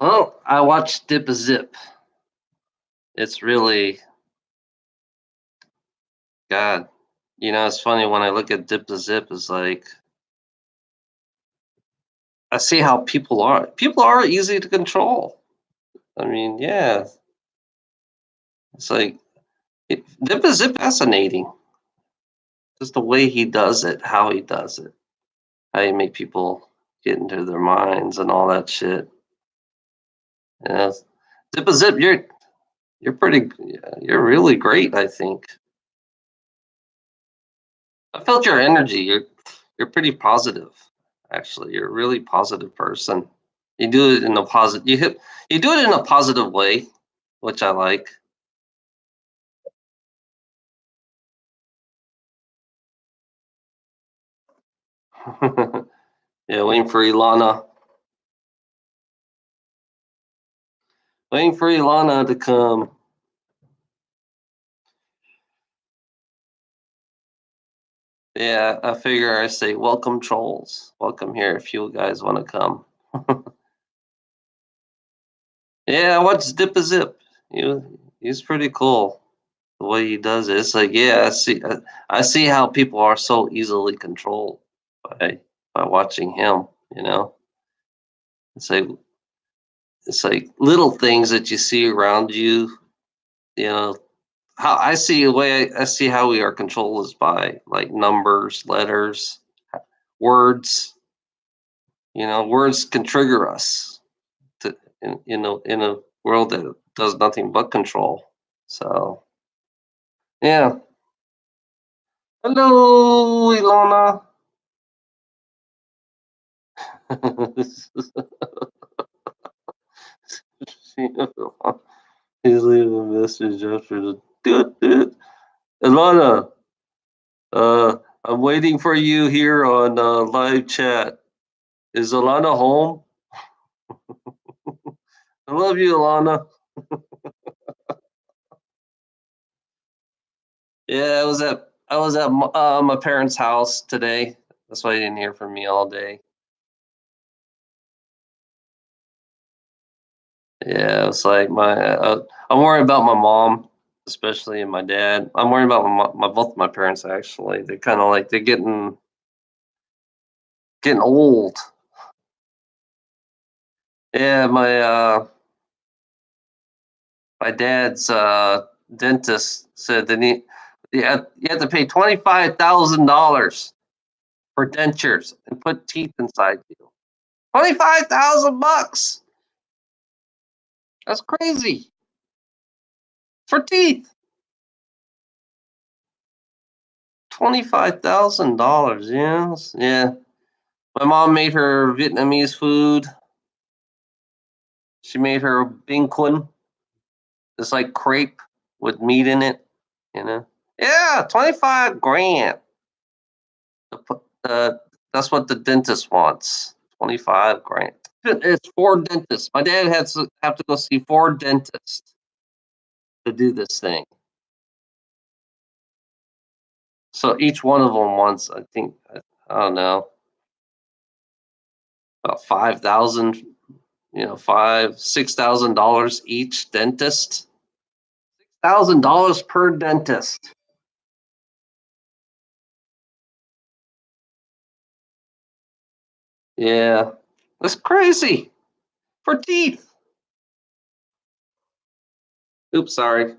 Well, I watched Dip a Zip. It's really God. It's funny when I look at Dip a Zip. It's like I see how people are. People are easy to control. I mean, yeah, it's like Dip a Zip fascinating. Just the way he does it, how he does it, how you make people get into their minds and all that shit. Yeah, Dip a Zip, you're pretty. You're really great. I think I felt your energy. You're pretty positive. Actually, you're a really positive person. You do it in a positive. You do it in a positive way, which I like. Yeah, waiting for Ilana to come. Yeah, I figure I say welcome trolls, welcome here if you guys want to come. Yeah, I watched Dip a Zip. He's pretty cool the way he does it. It's like yeah, I see how people are so easily controlled by by watching him. You know, it's like it's like little things that you see around you. You know, how I see the way I see how we are controlled is by like numbers, letters, words. Words can trigger us to in a world that does nothing but control. So yeah. Hello, Ilona. He's leaving a message after the doot doot. Ilona, I'm waiting for you here on live chat. Is Ilana home? I love you, Ilana. Yeah, I was at my parents' house today. That's why you didn't hear from me all day. Yeah, it's like I'm worried about my mom, especially and my dad. I'm worried about my both my parents actually. They're kind of like they're getting old. Yeah, my dad's dentist said that you have to pay $25,000 for dentures and put teeth inside you. 25,000 bucks. That's crazy for teeth. $25,000. Yes, yeah. My mom made her Vietnamese food. She made her binh quin. It's like crepe with meat in it. You know. Yeah, 25 grand. The, that's what the dentist wants. 25 grand. It's four dentists. My dad had to have to go see four dentists to do this thing. So each one of them wants, I think, I don't know, about 5,000. $6,000 each dentist. $1,000 per dentist. Yeah, that's crazy for teeth. Oops, sorry.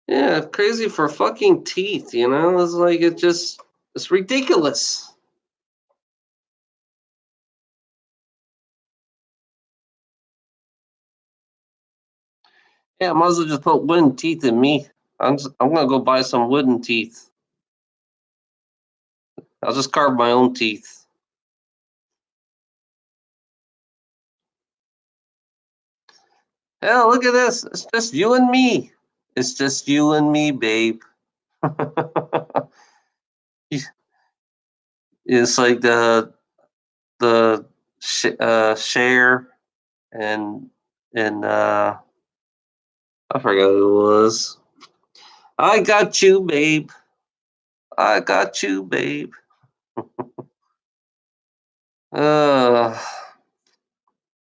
Yeah, crazy for fucking teeth. It's like it's ridiculous. Yeah, I might as well just put wooden teeth in me. I'm gonna go buy some wooden teeth. I'll just carve my own teeth. Hell, look at this. It's just you and me. It's just you and me, babe. It's like the share and I forgot who it was. I got you, babe. I got you, babe. Uh,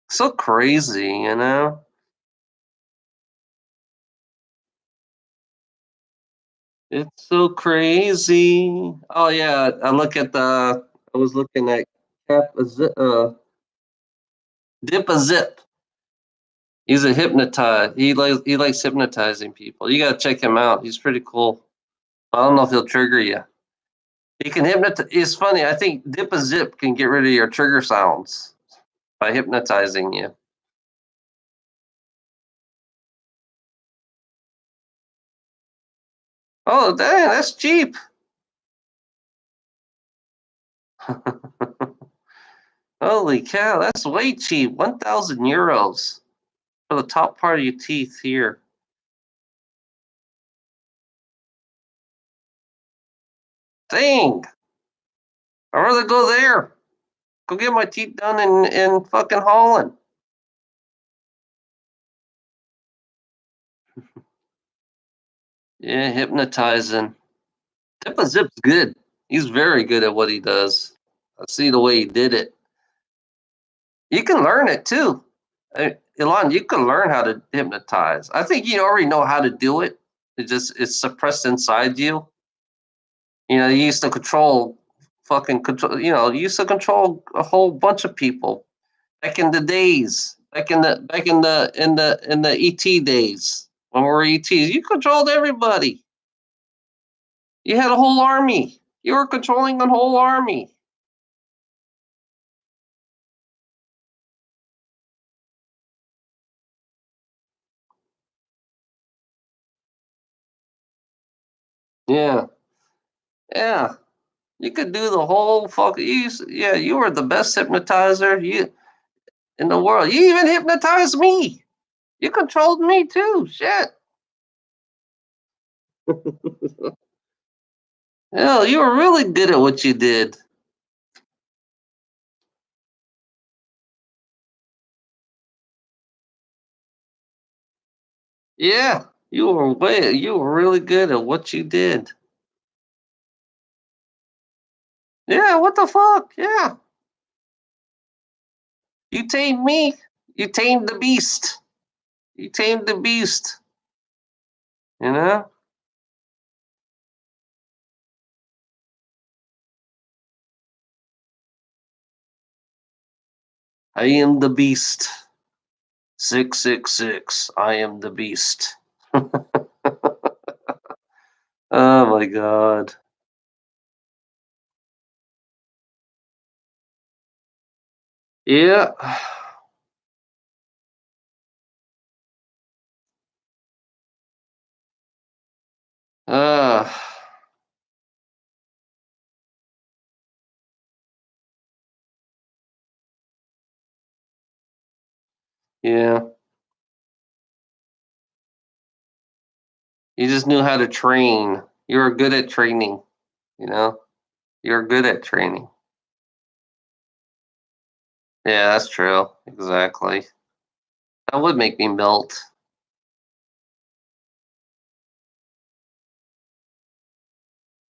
so crazy, you know? It's so crazy. Oh yeah, I was looking at Dip a Zip. He's a hypnotize. He likes hypnotizing people. You gotta check him out. He's pretty cool. I don't know if he'll trigger you. He can hypnotize. It's funny. I think Dip a Zip can get rid of your trigger sounds by hypnotizing you. Oh dang, that's cheap. Holy cow, that's way cheap. 1,000 euros for the top part of your teeth here. Dang, I'd rather go there. Go get my teeth done in fucking Holland. Yeah, hypnotizing. Tippa Zip's good. He's very good at what he does. I see the way he did it. You can learn it too. Elon, you can learn how to hypnotize. I think you already know how to do it. It's suppressed inside you. You know, you used to control fucking control. You know, you used to control a whole bunch of people back in the days. Back in the ET days when we were ETs, you controlled everybody. You had a whole army. You were controlling a whole army. Yeah, yeah. You could do the whole fuck. Yeah, you were the best hypnotizer in the world. You even hypnotized me. You controlled me too. Shit. Hell, you were really good at what you did. Yeah, you were really good at what you did. Yeah, what the fuck? Yeah, you tamed me. You tamed the beast. You tamed the beast. You know. I am the beast. 666. I am the beast. Oh my god. Yeah. Uh, yeah. You just knew how to train. You were good at training, you know? You're good at training. Yeah, that's true. Exactly. That would make me melt.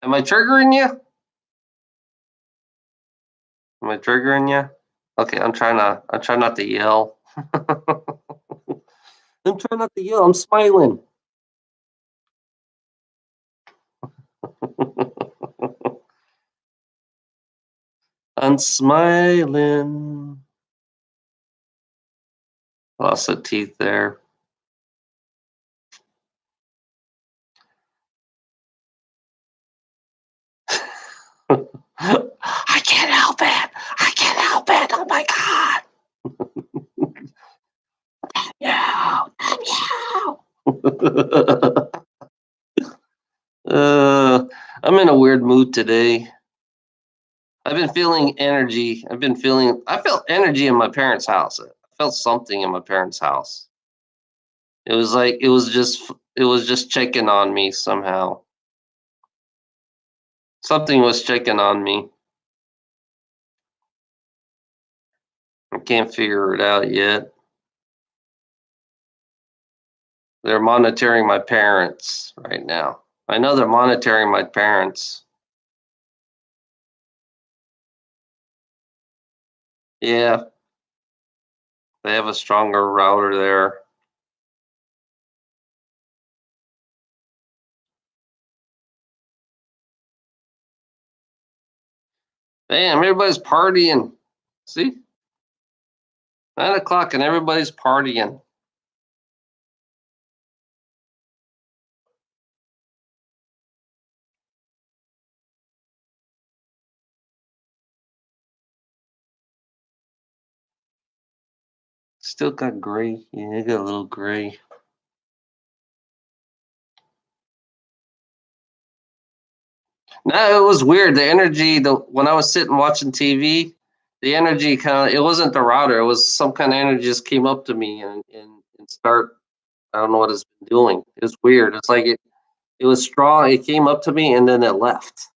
Am I triggering you? Am I triggering you? Okay, I'm trying not to yell. I'm trying not to yell. I'm smiling. I'm smiling. Lost a teeth there. I can't help it. I can't help it. Oh my god. Yeah. I'm in a weird mood today. I've been feeling energy. I felt energy in my parents' house. I felt something in my parents' house. It was like it was just checking on me somehow. Something was checking on me. I can't figure it out yet. They're monitoring my parents right now. I know they're monitoring my parents. Yeah, they have a stronger router there. Damn, everybody's partying. See, 9 o'clock and everybody's partying. Still got gray. Yeah, it got a little gray. No, it was weird. The energy, the when I was sitting watching TV, the energy kind of it wasn't the router. It was some kind of energy just came up to me and start. I don't know what it's been doing. It's weird. It's like it was strong. It came up to me and then it left.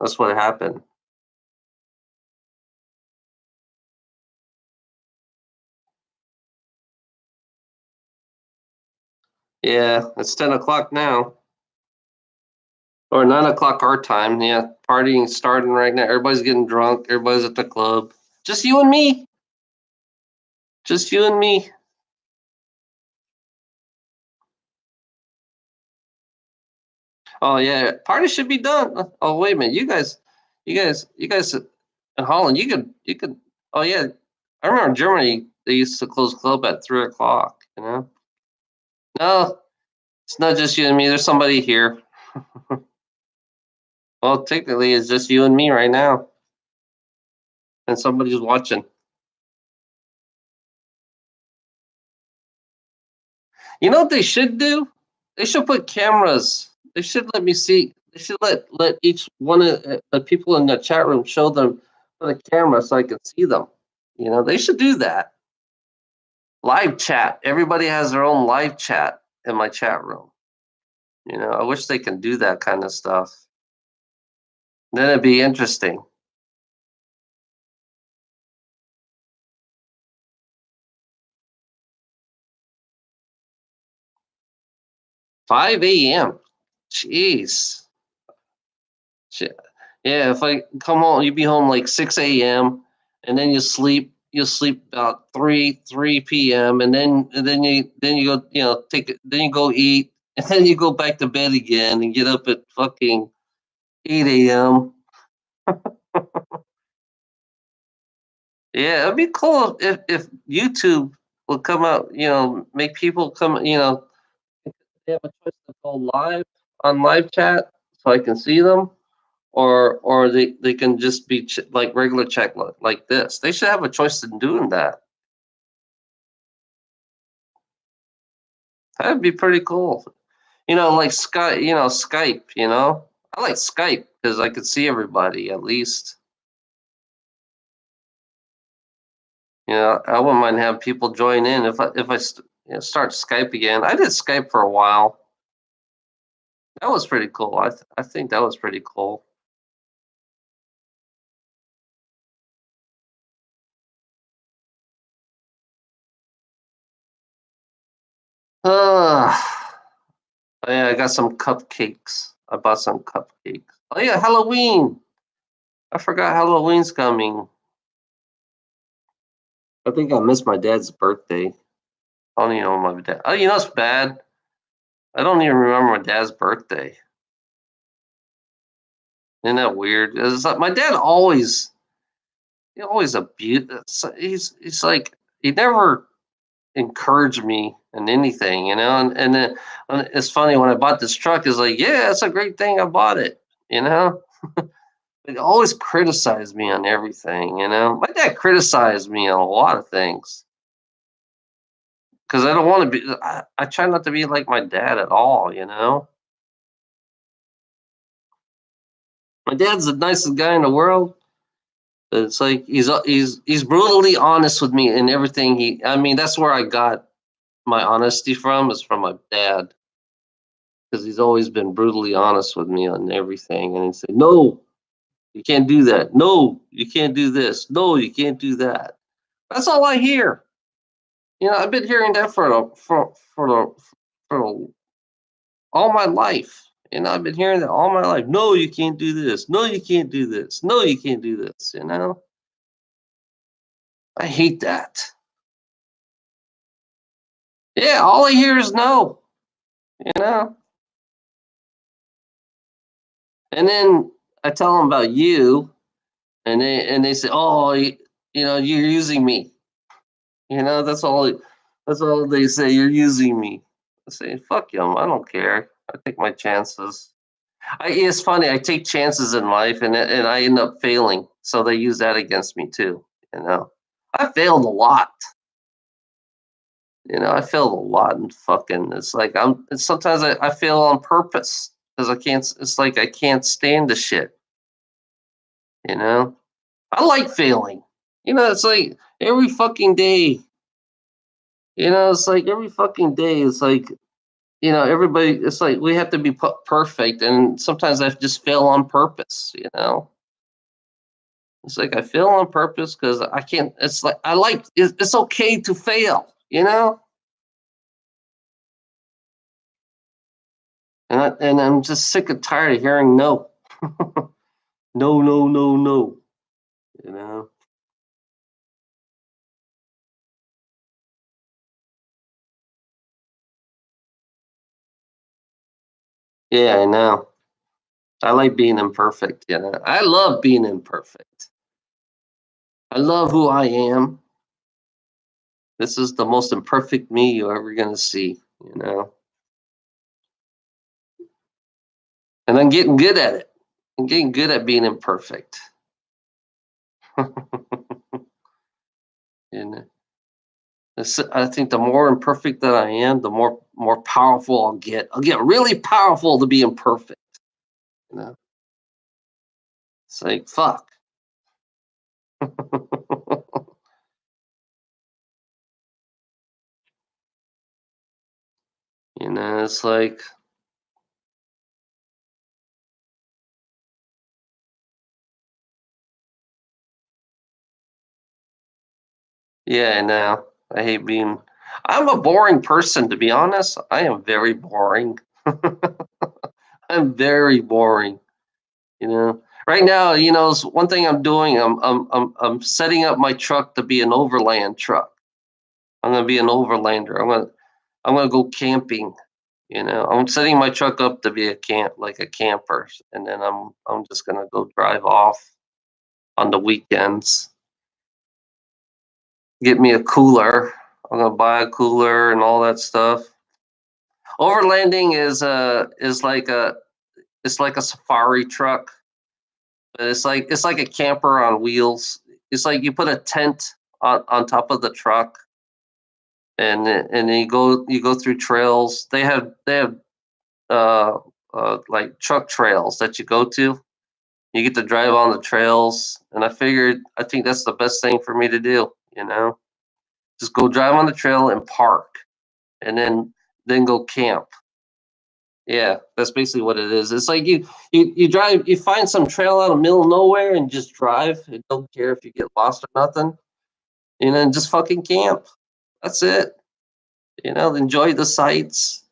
That's what happened. Yeah, it's 10 o'clock now. Or 9 o'clock our time. Yeah, partying starting right now. Everybody's getting drunk. Everybody's at the club. Just you and me. Just you and me. Oh yeah, party should be done. Oh wait a minute, you guys in Holland, you could. Oh yeah, I remember in Germany they used to close club at 3 o'clock. No, it's not just you and me. There's somebody here. Well, technically, it's just you and me right now, and somebody's watching. You know what they should do? They should put cameras. They should let me see. They should let each one of the people in the chat room show them with a camera so I can see them. They should do that. Live chat. Everybody has their own live chat in my chat room. I wish they can do that kind of stuff. Then it'd be interesting. 5 a.m. Jeez. Shit. Yeah, if I come home, you'd be home like 6 a.m. and then you sleep. You'll sleep about three p.m. and then you go take it. Then you go eat and then you go back to bed again and get up at fucking 8 a.m. Yeah, it'd be cool if YouTube would come out. Make people come. They have a choice to go live on live chat so I can see them, or they can just be like regular chat like this. They should have a choice in doing that. That'd be pretty cool. Like Skype. Skype. I like Skype because I could see everybody at least. I wouldn't mind having people join in if I start Skype again. I did Skype for a while. That was pretty cool. I think that was pretty cool. Uh, oh yeah, I got some cupcakes. I bought some cupcakes. Oh yeah, Halloween. I forgot Halloween's coming. I think I missed my dad's birthday. I don't even know my dad. Oh, it's bad. I don't even remember my dad's birthday. Isn't that weird? It's like my dad he always abused. He's like he never encouraged me in anything, and then it's funny when I bought this truck. It's like, yeah, it's a great thing I bought it. You know, He always criticized me on everything. My dad criticized me on a lot of things because I don't want to be. I try not to be like my dad at all. My dad's the nicest guy in the world. But it's like he's brutally honest with me in everything. I mean, that's where I got my honesty from is from my dad because he's always been brutally honest with me on everything. And he'd say, "No, you can't do that. No, you can't do this. No, you can't do that." That's all I hear. I've been hearing that for all my life. I've been hearing that all my life. No, you can't do this. No, you can't do this. No, you can't do this. I hate that. Yeah, all I hear is no, you know? And then I tell them about you, and they say, "Oh, you're using me." That's all they say. You're using me. I say, "Fuck them. I don't care. I take my chances." It's funny. I take chances in life, and I end up failing. So they use that against me too. You know, I failed a lot. I failed a lot, and fucking. It's like sometimes I fail on purpose because I can't. It's like I can't stand the shit. You know, I like failing. It's like every fucking day. It's like every fucking day. It's like everybody. It's like we have to be perfect, and sometimes I just fail on purpose. It's like I fail on purpose because I can't. It's like I like. It's okay to fail. And I'm just sick and tired of hearing no, no, no, no, no. You know. Yeah, I know. I like being imperfect. I love being imperfect. I love who I am. This is the most imperfect me you're ever gonna see. You know, and I'm getting good at it. I'm getting good at being imperfect. and I think the more imperfect that I am, the more powerful I'll get. I'll get really powerful to be imperfect. You know, it's like fuck. It's like yeah, I know. I hate being. I'm a boring person, to be honest. I am very boring. I'm very boring. Right now, one thing I'm doing. I'm setting up my truck to be an overland truck. I'm gonna be an overlander. I'm gonna go camping. I'm setting my truck up to be like a camper, and then I'm just gonna go drive off on the weekends. Get me a cooler. I'm gonna buy a cooler and all that stuff. Overlanding is like a safari truck, but it's like a camper on wheels. It's like you put a tent on top of the truck, and then you go through trails. They have uh, like truck trails that you go to. You get to drive on the trails, and I think that's the best thing for me to do. Just go drive on the trail and park, and then go camp. Yeah, that's basically what it is. It's like you drive, you find some trail out of the middle of nowhere and just drive. And don't care if you get lost or nothing. And just fucking camp. That's it. Enjoy the sights.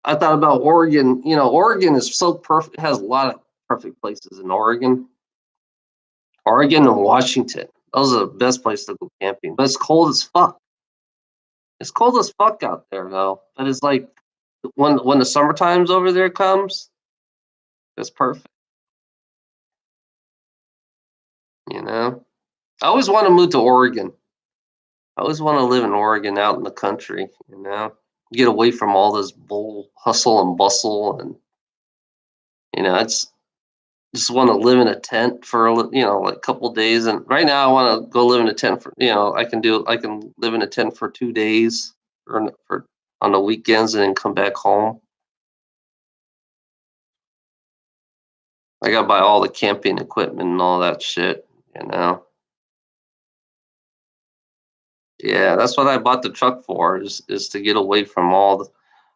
I thought about Oregon. Oregon is so perfect. Has a lot of perfect places in Oregon. Oregon and Washington. Those are the best places to go camping. But it's cold as fuck. It's cold as fuck out there though. But it's like when the summertime's over there comes, it's perfect. You know. I always want to move to Oregon. I always want to live in Oregon, out in the country. Get away from all this bull hustle and bustle, and I just want to live in a tent for like a couple days. And right now, I want to go live in a tent for I can live in a tent for 2 days for on the weekends and then come back home. I got to buy all the camping equipment and all that shit. You know. Yeah, that's what I bought the truck for. Is to get away from all the.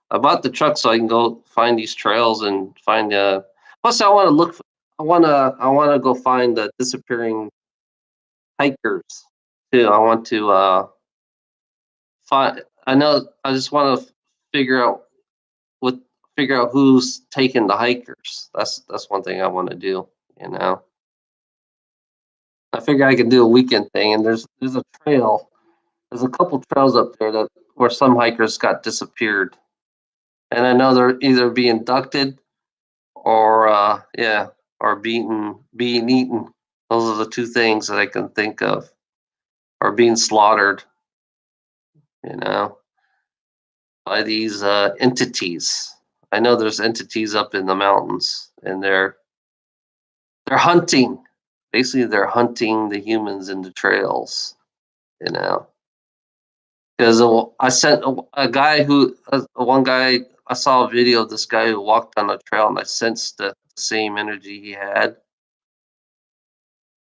I bought the truck so I can go find these trails and find. Plus, I want to look. I want to go find the disappearing hikers too. I want to find. I know. I just want to figure out what figure out who's taking the hikers. That's one thing I want to do. You know. I figure I could do a weekend thing, and there's a trail. There's a couple trails up there that where some hikers got disappeared, and I know they're either being abducted or yeah, or being eaten. Those are the two things that I can think of, or being slaughtered. You know, by these entities. I know there's entities up in the mountains, and they're hunting. Basically, they're hunting the humans in the trails. You know, because I sent a guy who one guy I saw a video of this guy who walked on the trail, and I sensed the same energy he had.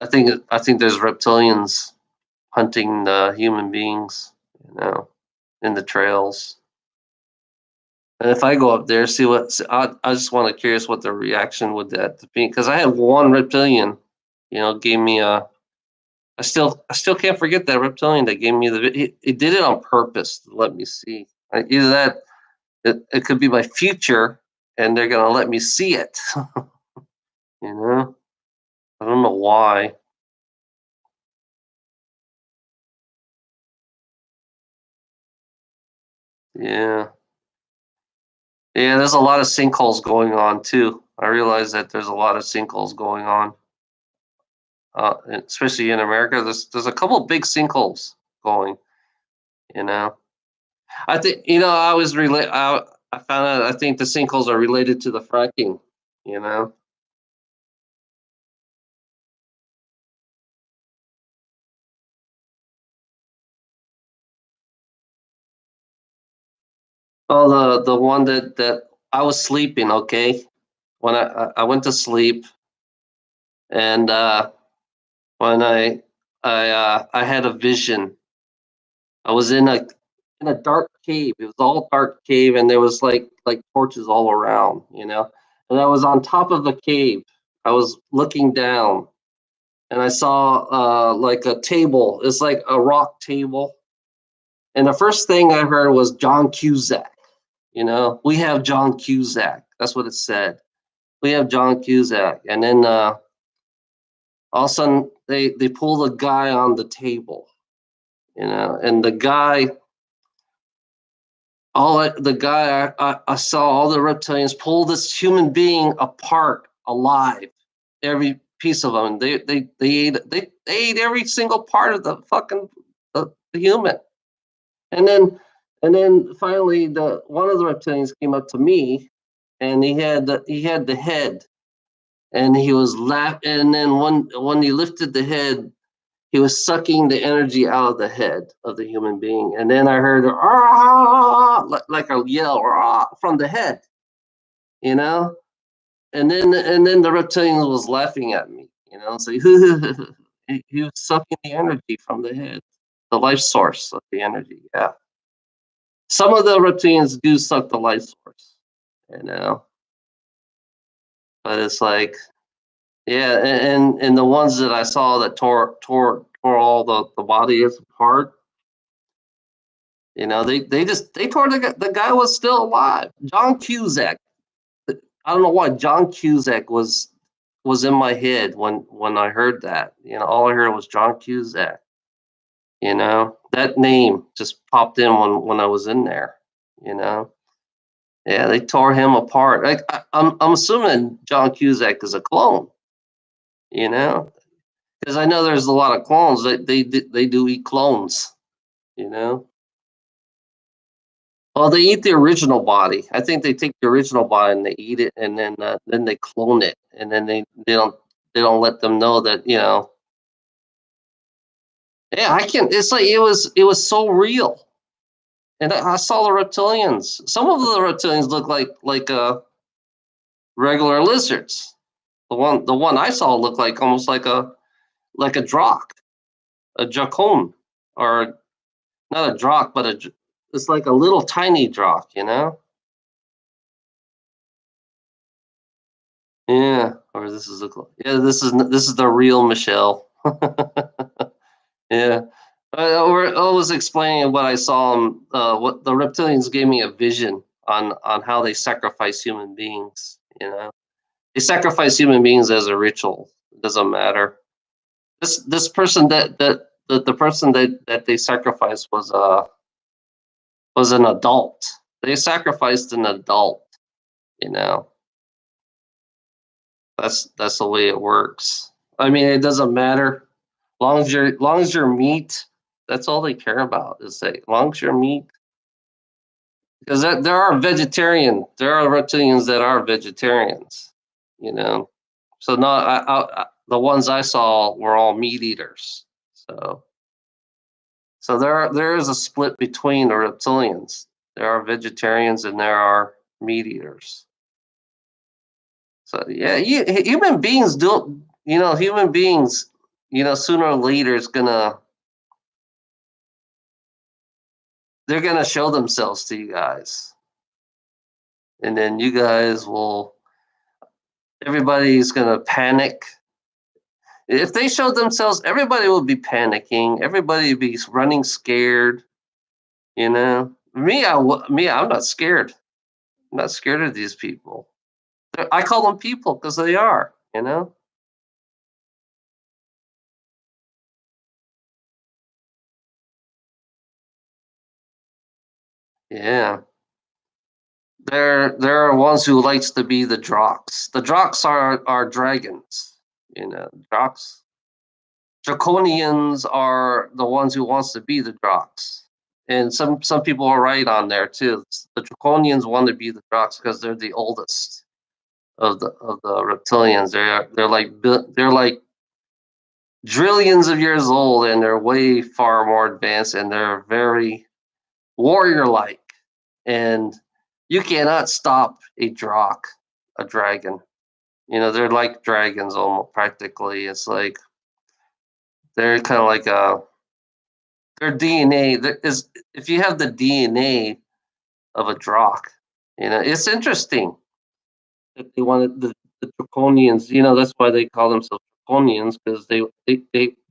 I think there's reptilians hunting the human beings, in the trails. And if I go up there, see what I just want to curious what the reaction would that be, because I had one reptilian, gave me a. I still can't forget that reptilian that gave me he did it on purpose to let me see. Either that it could be my future, and they're gonna let me see it. you know, I don't know why. Yeah, yeah. There's a lot of sinkholes going on too. I realize that there's a lot of sinkholes going on, especially in America. There's a couple of big sinkholes going. You know, I think I was relate. I found out. I think the sinkholes are related to the fracking. You know, oh the one that I was sleeping. Okay, when I went to sleep, and when I had a vision. I was in a dark cave. It was all dark cave, and there was like torches all around. And I was on top of the cave. I was looking down, and I saw like a table. It's like a rock table. And the first thing I heard was John Cusack. We have John Cusack. That's what it said. We have John Cusack. And then all of a sudden they pull the guy on the table. And the guy, the guy, I saw all the reptilians pull this human being apart alive, every piece of them. They ate every single part of the fucking the human. And then finally the one of the reptilians came up to me, and he had the head, and he was laughing. And then when he lifted the head, he was sucking the energy out of the head of the human being. And then I heard like a yell from the head, you know. And then the reptilian was laughing at me, So he was sucking the energy from the head, the life source of the energy. Yeah. Some of the reptilians do suck the life source, you know, but it's like, yeah, and the ones that I saw that tore all the bodies apart, they tore the guy was still alive. John Cusack. I don't know why John Cusack was in my head when I heard that. All I heard was John Cusack. That name just popped in when I was in there. You know. Yeah, they tore him apart. I'm assuming John Cusack is a clone, you know, because I know there's a lot of clones. They do eat clones, you know. Well, they eat the original body. I think they take the original body and they eat it, and then they clone it, and then they don't let them know that. Yeah, I can. It's like it was so real, and I saw the reptilians. Some of the reptilians look like regular lizards. The one I saw looked like almost like a drock, a jacon, or not a drock, but it's like a little tiny drock. Yeah, or yeah, this is the real Michelle. Yeah, I was explaining what I saw. What the reptilians gave me a vision on how they sacrifice human beings. They sacrifice human beings as a ritual. It doesn't matter. this person the person that they sacrificed was an adult. They sacrificed an adult. You know, that's the way it works. I mean, it doesn't matter. Long as you're meat, that's all they care about is that long as you're meat. Because there are there are reptilians that are vegetarians, you know. So not the ones I saw were all meat eaters. So there is a split between the reptilians. There are vegetarians and there are meat eaters. So yeah, human beings don't. Human beings. Sooner or later, they're gonna show themselves to you guys, and then you guys will. Everybody's gonna panic. If they showed themselves, everybody would be panicking. Everybody would be running scared. I'm not scared. I'm not scared of these people. I call them people because they are. Yeah. They're ones who likes to be the Drox. The Drox are dragons. Drox. Draconians are the ones who wants to be the Drox. And some people are right on there too. The Draconians want to be the Drox because they're the oldest of the reptilians. They're like trillions of years old, and they're way far more advanced, and they're very warrior like. And you cannot stop a Drock, a dragon. They're like dragons almost practically. It's like they're kind of like their DNA. Is if you have the DNA of a Drock, it's interesting that they wanted the Draconians. That's why they call themselves Draconians because they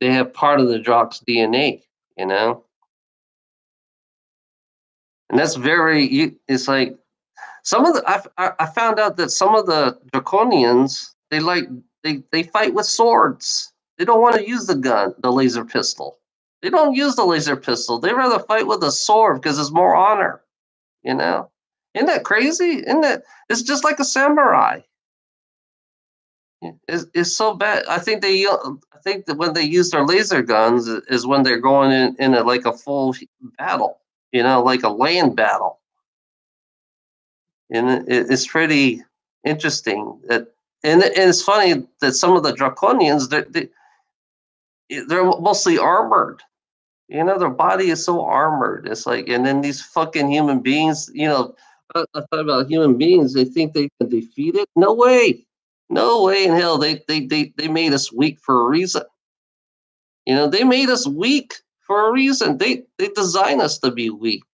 have part of the Drock's DNA. You know, and that's It's like some of the I found out that some of the Draconians they fight with swords. They don't want to use the laser pistol. They don't use the laser pistol. They rather fight with a sword because it's more honor. You know, isn't that crazy? Isn't that it's just like a samurai. It's so bad. I think that when they use their laser guns is when they're going in like a full battle. Like a land battle, and it's pretty interesting that. And it's funny that some of the Draconians they're mostly armored. Their body is so armored. It's like, and then these fucking human beings. I thought about human beings. They think they can defeat it. No way. No way in hell. They made us weak for a reason. They made us weak for a reason. They designed us to be weak.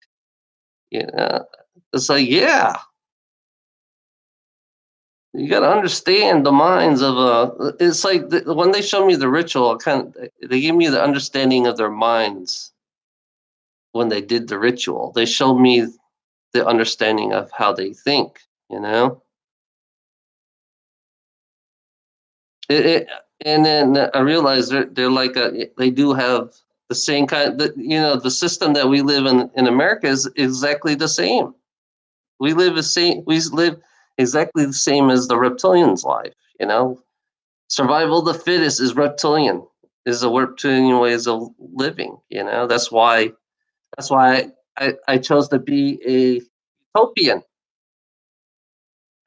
It's like, yeah, you got to understand the minds of It's like when they show me the ritual, they give me the understanding of their minds when they did the ritual. They showed me the understanding of how they think. You know, it, it and then I realized they're like they do have the same kind. The system that we live in America is exactly the same. We live the same. We live exactly the same as the reptilians' life. Survival of the fittest is reptilian. Is the reptilian ways of living. That's why I chose to be a utopian.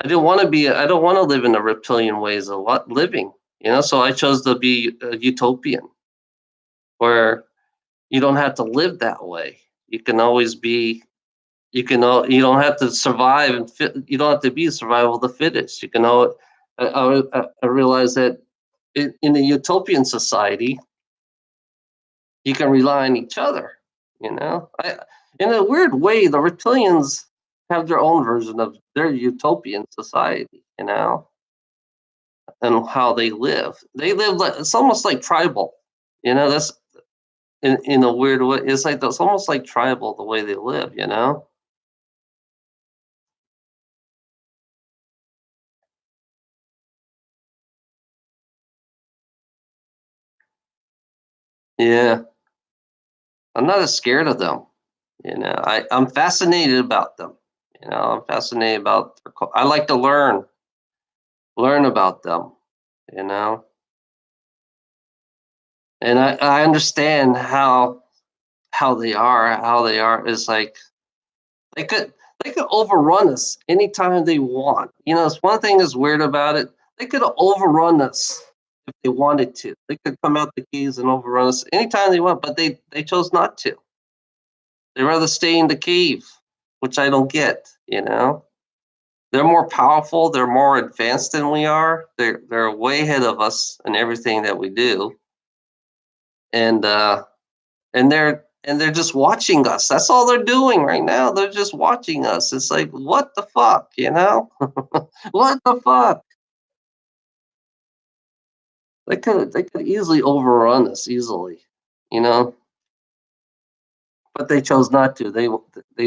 I didn't want to be. I don't want to live in the reptilian ways of living. So I chose to be a utopian, where you don't have to live that way. You can always be. You don't have to survive and you don't have to be survival of the fittest. You can all. I realize that in a utopian society, you can rely on each other. In a weird way, the reptilians have their own version of their utopian society. And how they live. They live like it's almost like tribal. That's in a weird way. It's almost like tribal the way they live. Yeah, I'm not as scared of them. I'm fascinated about them. I'm fascinated about. I like to learn about them. You know, and I understand how they are is like they could they could overrun us anytime they want. It's one thing that's weird about it. They could overrun us if they wanted to. They could come out the keys and overrun us anytime they want, but they chose not to. They rather stay in the cave, which I don't get. They're more powerful, they're more advanced than we are. They're way ahead of us in everything that we do. And they're just watching us. That's all they're doing right now. They're just watching us. It's like, what the fuck? What the fuck? They could easily overrun us easily, you know, but they chose not to. They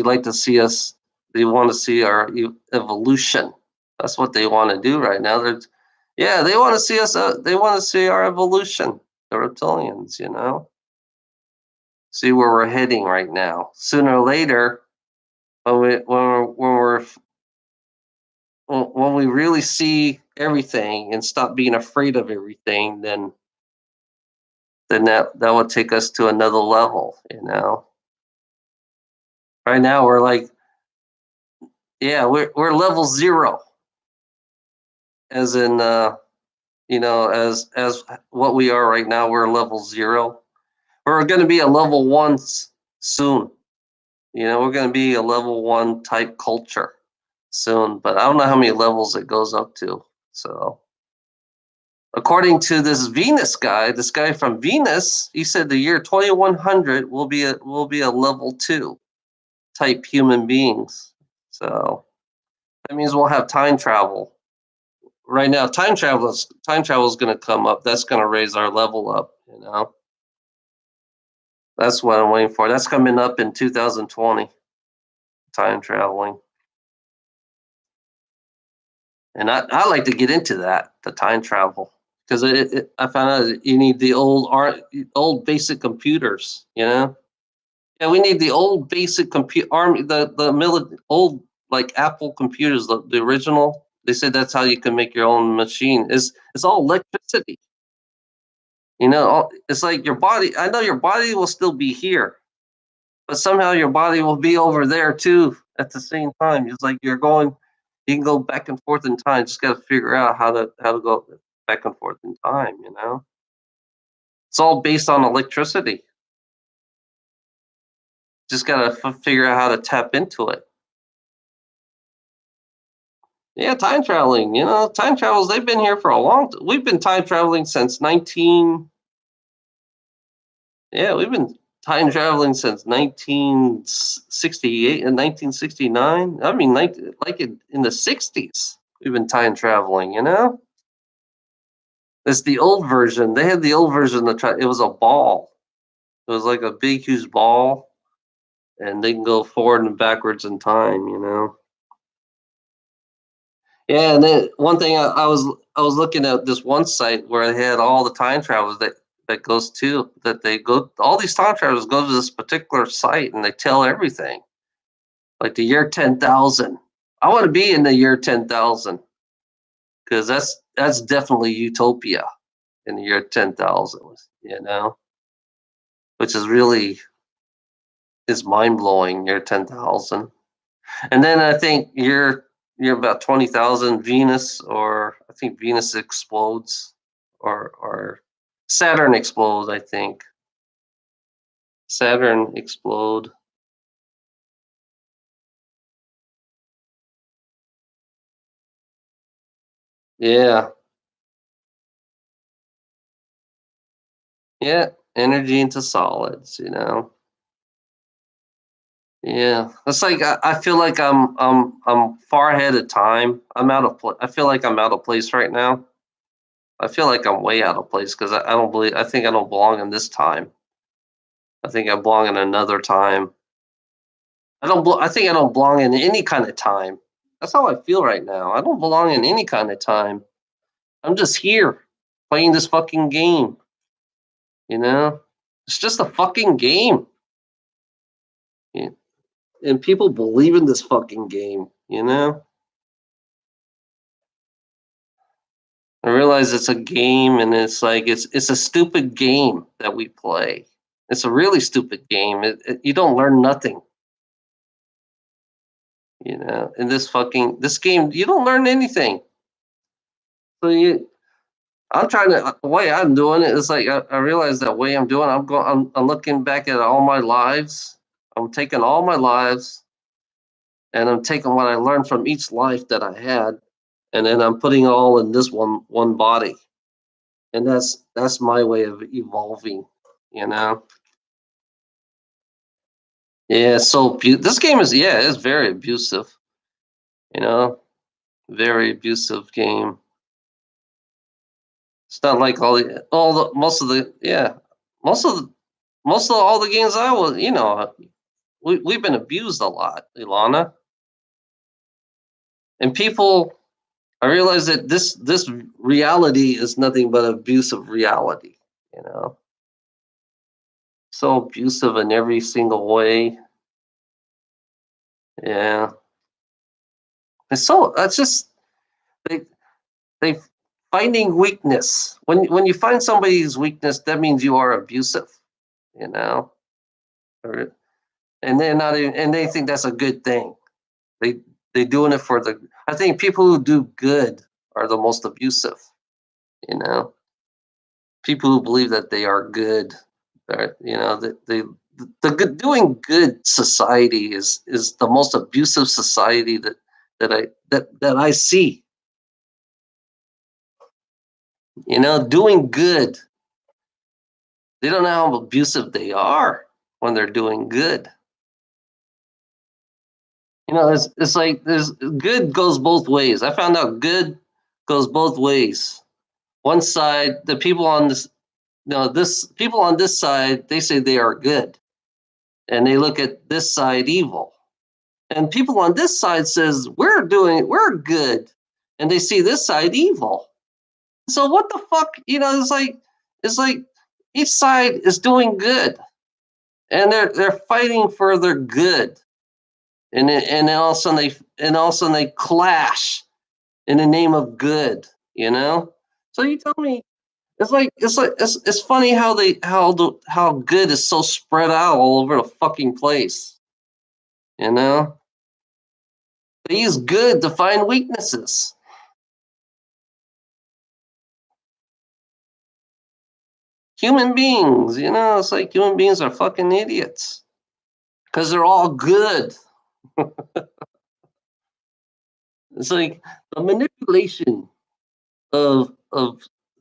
like to see us. They want to see our evolution. That's what they want to do right now. Yeah, they want to see us. They want to see our evolution. The reptilians. See where we're heading right now. Sooner or later, when we really see everything and stop being afraid of everything, then that will take us to another level. Right now we're like, yeah, we're level zero, as in as what we are right now. We're level zero. We're going to be a level one soon. We're going to be a level one type culture soon, but I don't know how many levels it goes up to. So according to this guy from Venus, he said the year 2100 will be a level 2 type human beings. So that means we'll have time travel. Right now, time travel is going to come up. That's going to raise our level up. That's what I'm waiting for. That's coming up in 2020. Time traveling, and I like to get into that, the time travel, because I found out that you need the old basic computers. Yeah, we need the old basic compute army, old like Apple computers, the original. They said that's how you can make your own machine. It's all electricity. It's like your body. I know your body will still be here, but somehow your body will be over there too at the same time. It's like you're going. You can go back and forth in time. Just got to figure out how to go back and forth in time. It's all based on electricity. Just got to figure out how to tap into it. Yeah, time traveling. Time travels. They've been here for a long. We've been time traveling since 19. Yeah, we've been time traveling since 1968 and 1969. I mean, like in the 60s, we've been time traveling. It's the old version. They had the old version. It was a ball. It was like a big, huge ball, and they can go forward and backwards in time. Yeah, and then one thing I was looking at this one site where they had all the time travelers that they go, all these time travelers go to this particular site and they tell everything, like the year 10,000. I want to be in the year 10,000 because that's definitely utopia in the year 10,000. Which is really is mind blowing. Year 10,000, and then I think you're about 20,000 Venus, or I think Venus explodes, or Saturn explodes. I think Saturn explode. Yeah, yeah, energy into solids. Yeah, it's like I feel like I'm far ahead of time. I feel like I'm out of place right now. I feel like I'm way out of place because I don't believe. I think I don't belong in this time. I think I belong in another time. I think I don't belong in any kind of time. That's how I feel right now. I don't belong in any kind of time. I'm just here playing this fucking game. You know? It's just a fucking game. Yeah. And people believe in this fucking game, you know? I realize it's a game and it's like it's a stupid game that we play. It's a really stupid game. You don't learn nothing, you know. In this game, you don't learn anything. So I'm trying to the way I'm doing it is like I realize that way I'm doing. I'm looking back at all my lives. I'm taking all my lives and I'm taking what I learned from each life that I had, and then I'm putting all in this one body. And that's my way of evolving, you know. Yeah, so this game is it's very abusive, you know, very abusive game. It's not like all the most of the most of the most of all the games I was, we've been abused a lot, Ilana, and people. I realize that this reality is nothing but abusive reality, you know, so abusive in every single way. Yeah, and so that's just they they finding weakness. When you find somebody's weakness, that means you are abusive, you know. Or, and they're not even, and they think that's a good thing. They they doing it for the. I think people who do good are the most abusive. You know, people who believe that they are good, are, that the good doing good society is the most abusive society that I see. You know, doing good, they don't know how abusive they are when they're doing good. You know, it's like there's good goes both ways. I found out good goes both ways. One side, the people on this, this people on this side, they say they are good, and they look at this side evil. And people on this side says we're good, and they see this side evil. So what the fuck? You know, it's like each side is doing good, and they're fighting for their good, and then all of a sudden they clash in the name of good, you know. So you tell me, it's funny how how good is so spread out all over the fucking place, you know. They use good to find weaknesses. Human beings, you know, it's like human beings are fucking idiots because they're all good. It's like the manipulation of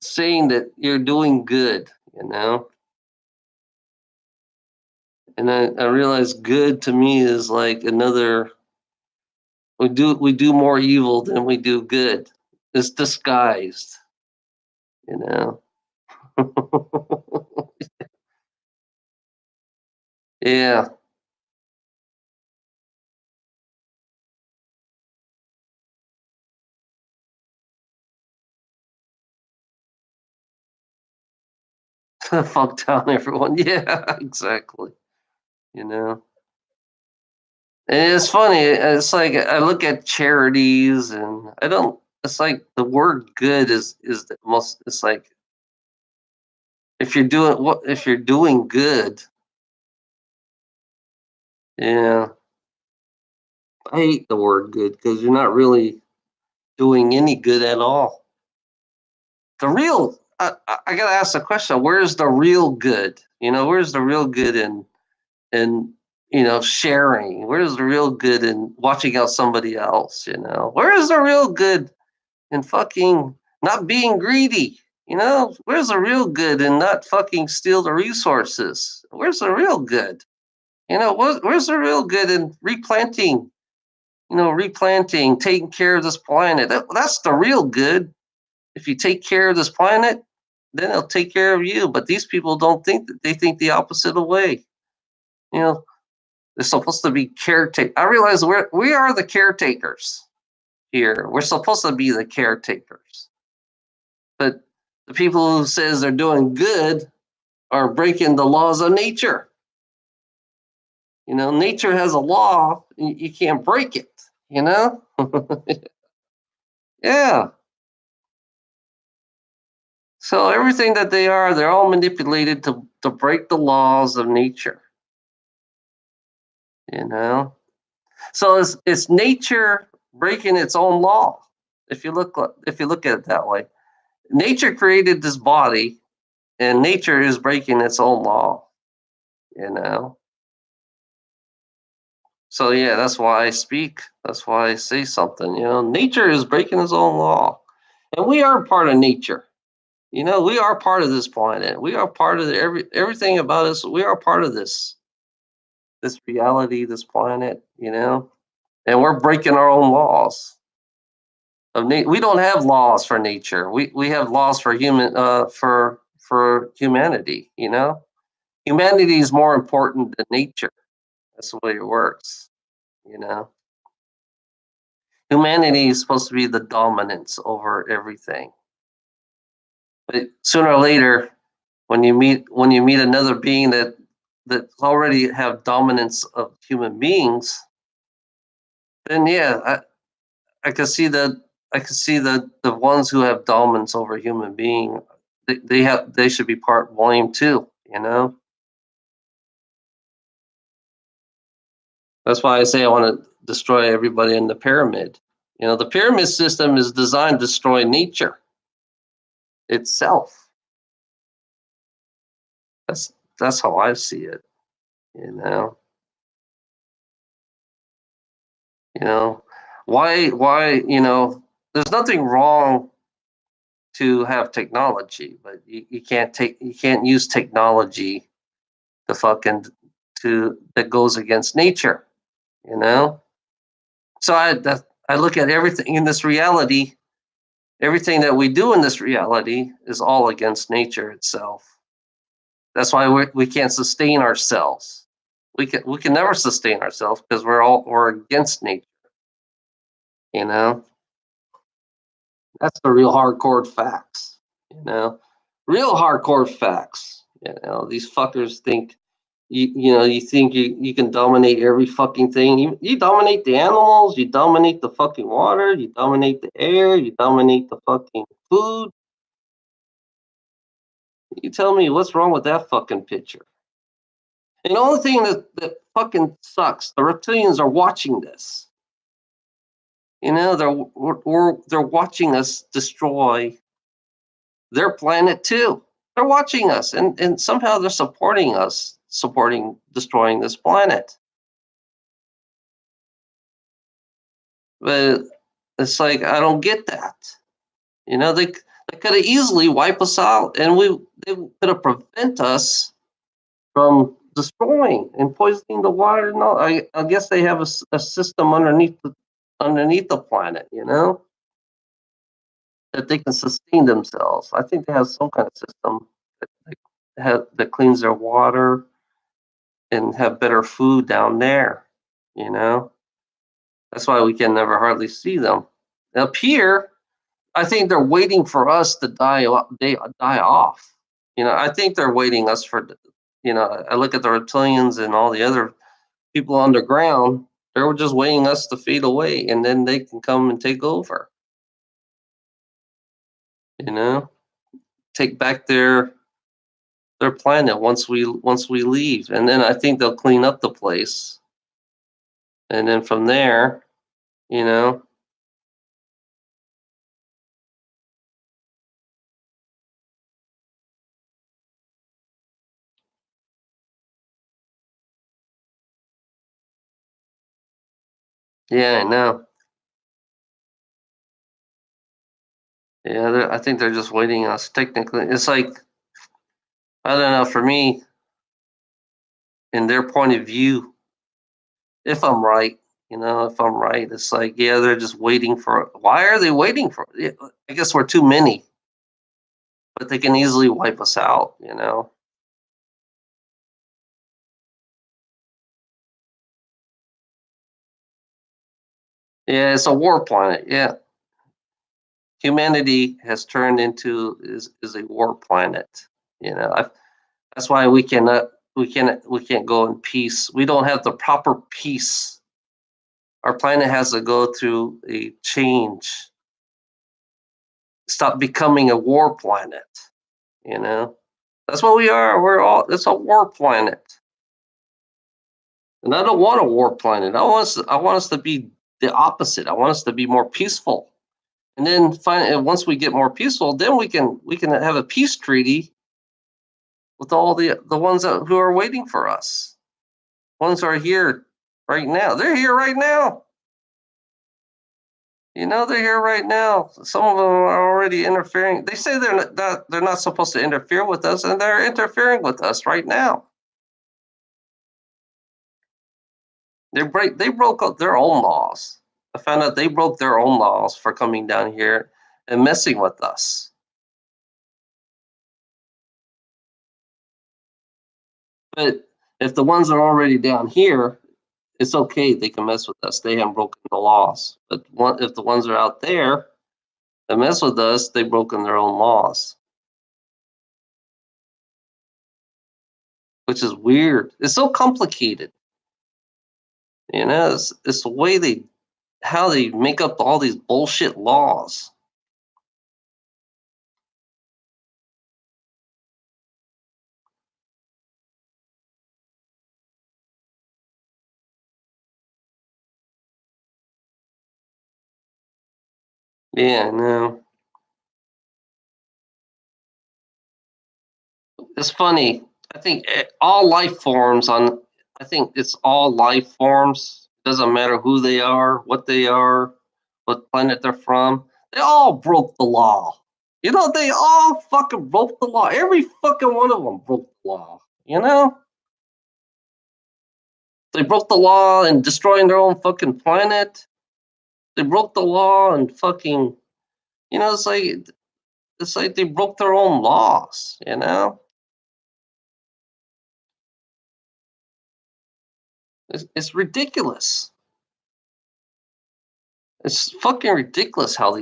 saying that you're doing good, you know. And I realize good to me is like another we do more evil than we do good. It's disguised, you know. Yeah. Fuck down everyone. Yeah, exactly. You know. And it's funny. It's like I look at charities and I don't it's like the word good is the most it's like if you're doing good, yeah. I hate the word good because you're not really doing any good at all. The real I gotta ask the question, where's the real good? You know, where's the real good in sharing? Where's the real good in watching out somebody else, you know? Where is the real good in fucking not being greedy? You know, where's the real good in not fucking steal the resources? Where's the real good? You know, where's the real good in replanting? You know, replanting, taking care of this planet. That's the real good. If you take care of this planet, then they'll take care of you. But these people don't think that. They think the opposite way. You know, they're supposed to be caretaker. I realize we are the caretakers here. We're supposed to be the caretakers. But the people who says they're doing good, are breaking the laws of nature. Nature has a law, and you can't break it. You know? Yeah. So everything that they are, they're all manipulated to break the laws of nature. You know? So it's nature breaking its own law. If you look at it that way, nature created this body, and nature is breaking its own law. You know. So yeah, that's why I speak. That's why I say something. Nature is breaking its own law, and we are part of nature. We are part of this planet. We are part of everything about us. We are part of this reality, this planet. And we're breaking our own laws. We don't have laws for nature. We have laws for humanity. Humanity is more important than nature. That's the way it works. You know, humanity is supposed to be the dominance over everything. But sooner or later, when you meet another being that already have dominance of human beings, then yeah, I can see that. I can see that the ones who have dominance over human being, they should be part blamed too. That's why I say I want to destroy everybody in the pyramid. The pyramid system is designed to destroy nature itself. That's how I see it. You know. You know. Why? There's nothing wrong to have technology, but you can't use technology to fucking to that goes against nature. You know. So I look at everything in this reality. Everything that we do in this reality is all against nature itself. That's why we can't sustain ourselves. We can never sustain ourselves because we're against nature. You know, that's the real hardcore facts. You know, real hardcore facts. These fuckers think you think you can dominate every fucking thing. You dominate the animals, you dominate the fucking water, you dominate the air, you dominate the fucking food. You tell me what's wrong with that fucking picture. And the only thing that fucking sucks, the reptilians are watching this. They're watching us destroy their planet too. They're watching us, and somehow they're supporting us, supporting destroying this planet. But it's like I don't get that. They could have easily wiped us out, and they could have prevent us from destroying and poisoning the water. No, I guess they have a system underneath the planet, that they can sustain themselves. I think they have some kind of system that cleans their water and have better food down there. You know, that's why we can never hardly see them. Up here, I think they're waiting for us to die off. I think they're waiting us for. I look at the reptilians and all the other people underground. They're just waiting us to fade away, and then they can come and take over. You know, take back their planet once we leave, and then I think they'll clean up the place, and then from there, you know, yeah, I know, yeah, I think they're just waiting us. Technically, it's like I don't know. For me, in their point of view, if I'm right, if I'm right, it's like yeah, they're just waiting for. Why are they waiting for? Yeah, I guess we're too many, but they can easily wipe us out. Yeah, it's a war planet. Yeah, humanity has turned into is a war planet. You know, That's why we can't go in peace. We don't have the proper peace. Our planet has to go through a change. Stop becoming a war planet. You know, that's what we are. It's a war planet, and I don't want a war planet. I want us to be the opposite. I want us to be more peaceful. And then once we get more peaceful, then we can have a peace treaty with all the ones who are waiting for us. Ones are here right now. They're here right now. They're here right now. Some of them are already interfering. They say they're not supposed to interfere with us, and they're interfering with us right now. They broke up their own laws. I found out they broke their own laws for coming down here and messing with us. But if the ones that are already down here, it's okay. They can mess with us. They haven't broken the laws. But if the ones that are out there that mess with us, they've broken their own laws, which is weird. It's so complicated. It's the way how they make up all these bullshit laws. Yeah, no. It's funny. I think all life forms on. I think it's all life forms. Doesn't matter who they are, what planet they're from. They all broke the law. They all fucking broke the law. Every fucking one of them broke the law. They broke the law in destroying their own fucking planet. They broke the law and fucking. It's like they broke their own laws. It's ridiculous. It's fucking ridiculous how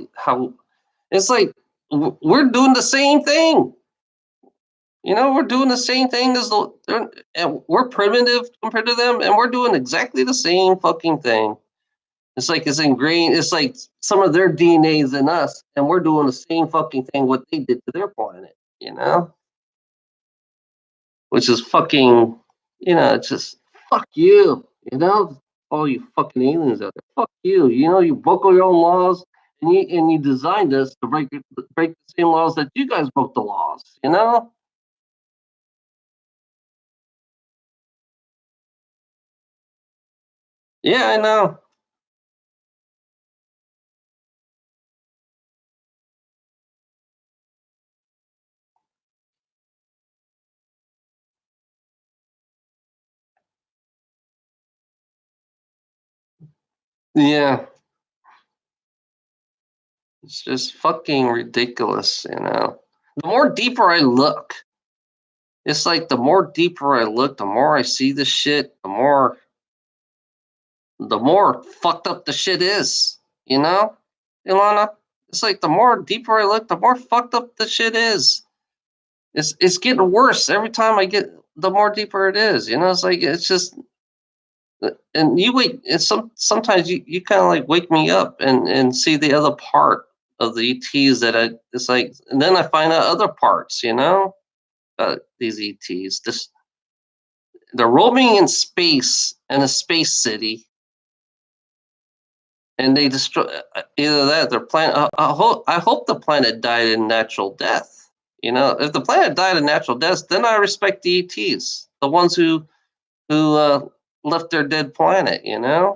it's like we're doing the same thing. We're doing the same thing and we're primitive compared to them, and we're doing exactly the same fucking thing. It's like it's ingrained. It's like some of their DNA is in us, and we're doing the same fucking thing what they did to their planet. Which is fucking. It's just fuck you. All you fucking aliens out there. Fuck you. You broke all your own laws, and you designed us to break the same laws that you guys broke the laws. Yeah, I know. Yeah, it's just fucking ridiculous. The more deeper I look, it's like the more deeper I look, the more I see the shit, the more fucked up the shit is. Ilana. It's like the more deeper I look, the more fucked up the shit is. It's getting worse every time I get. The more deeper it is. It's like it's just. And you wait. And sometimes you kind of like wake me up and see the other part of the ETs that it's like, and then I find out other parts. These ETs. They're roaming in space in a space city, and they destroy either that their planet. I hope the planet died in natural death. If the planet died in natural death, then I respect the ETs, the ones who left their dead planet. I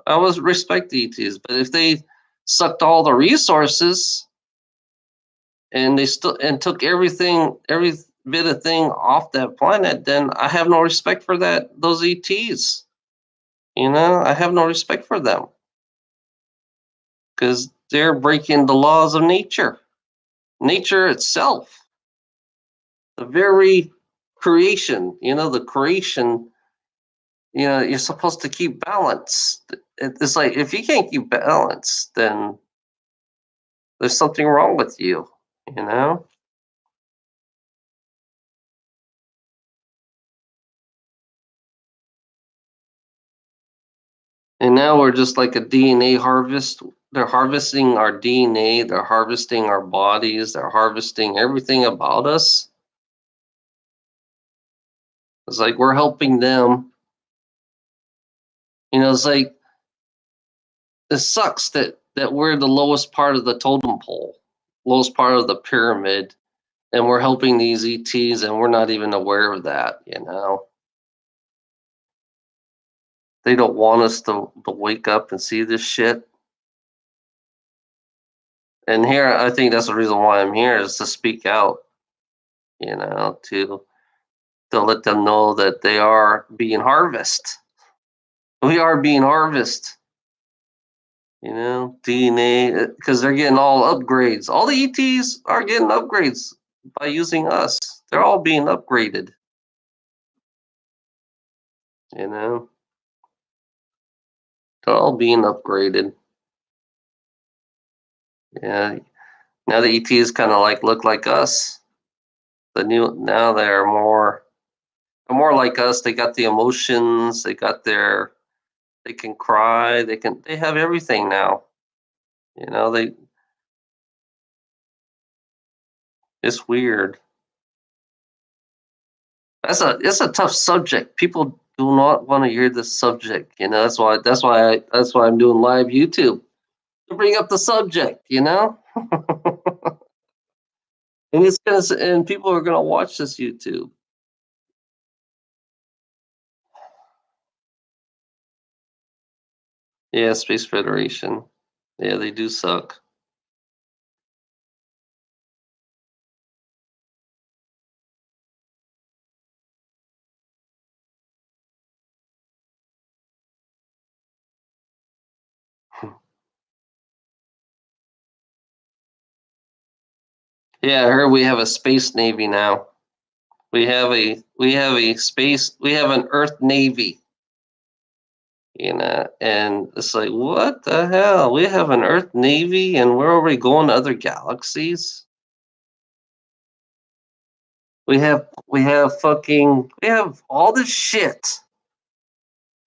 always respect the ETs, but if they sucked all the resources and they still and took every bit of thing off that planet, then I have no respect for those ETs. I have no respect for them because they're breaking the laws of nature itself, the very creation. The creation. You're supposed to keep balance. It's like if you can't keep balance, then there's something wrong with you. You know. And now we're just like a DNA harvest. They're harvesting our DNA, they're harvesting our bodies, they're harvesting everything about us. It's like we're helping them. It's like it sucks that we're the lowest part of the totem pole, lowest part of the pyramid, and we're helping these ETs and we're not even aware of that. They don't want us to wake up and see this shit. And here, I think that's the reason why I'm here is to speak out, to let them know that they are being harvested. We are being harvested, DNA, because they're getting all upgrades. All the ETs are getting upgrades by using us. They're all being upgraded, you know. They're all being upgraded. Yeah. Now the ETs kind of like look like us. Now they're more like us. They got the emotions. They can cry. They have everything now. They It's weird. It's a tough subject. People do not want to hear this subject. That's why I'm doing live YouTube to bring up the subject. And people are gonna watch this YouTube. Yeah, Space Federation. Yeah, they do suck. Yeah, I heard we have a space navy now. We have an Earth Navy. And it's like, what the hell? We have an Earth Navy and we're already going to other galaxies. We have all this shit.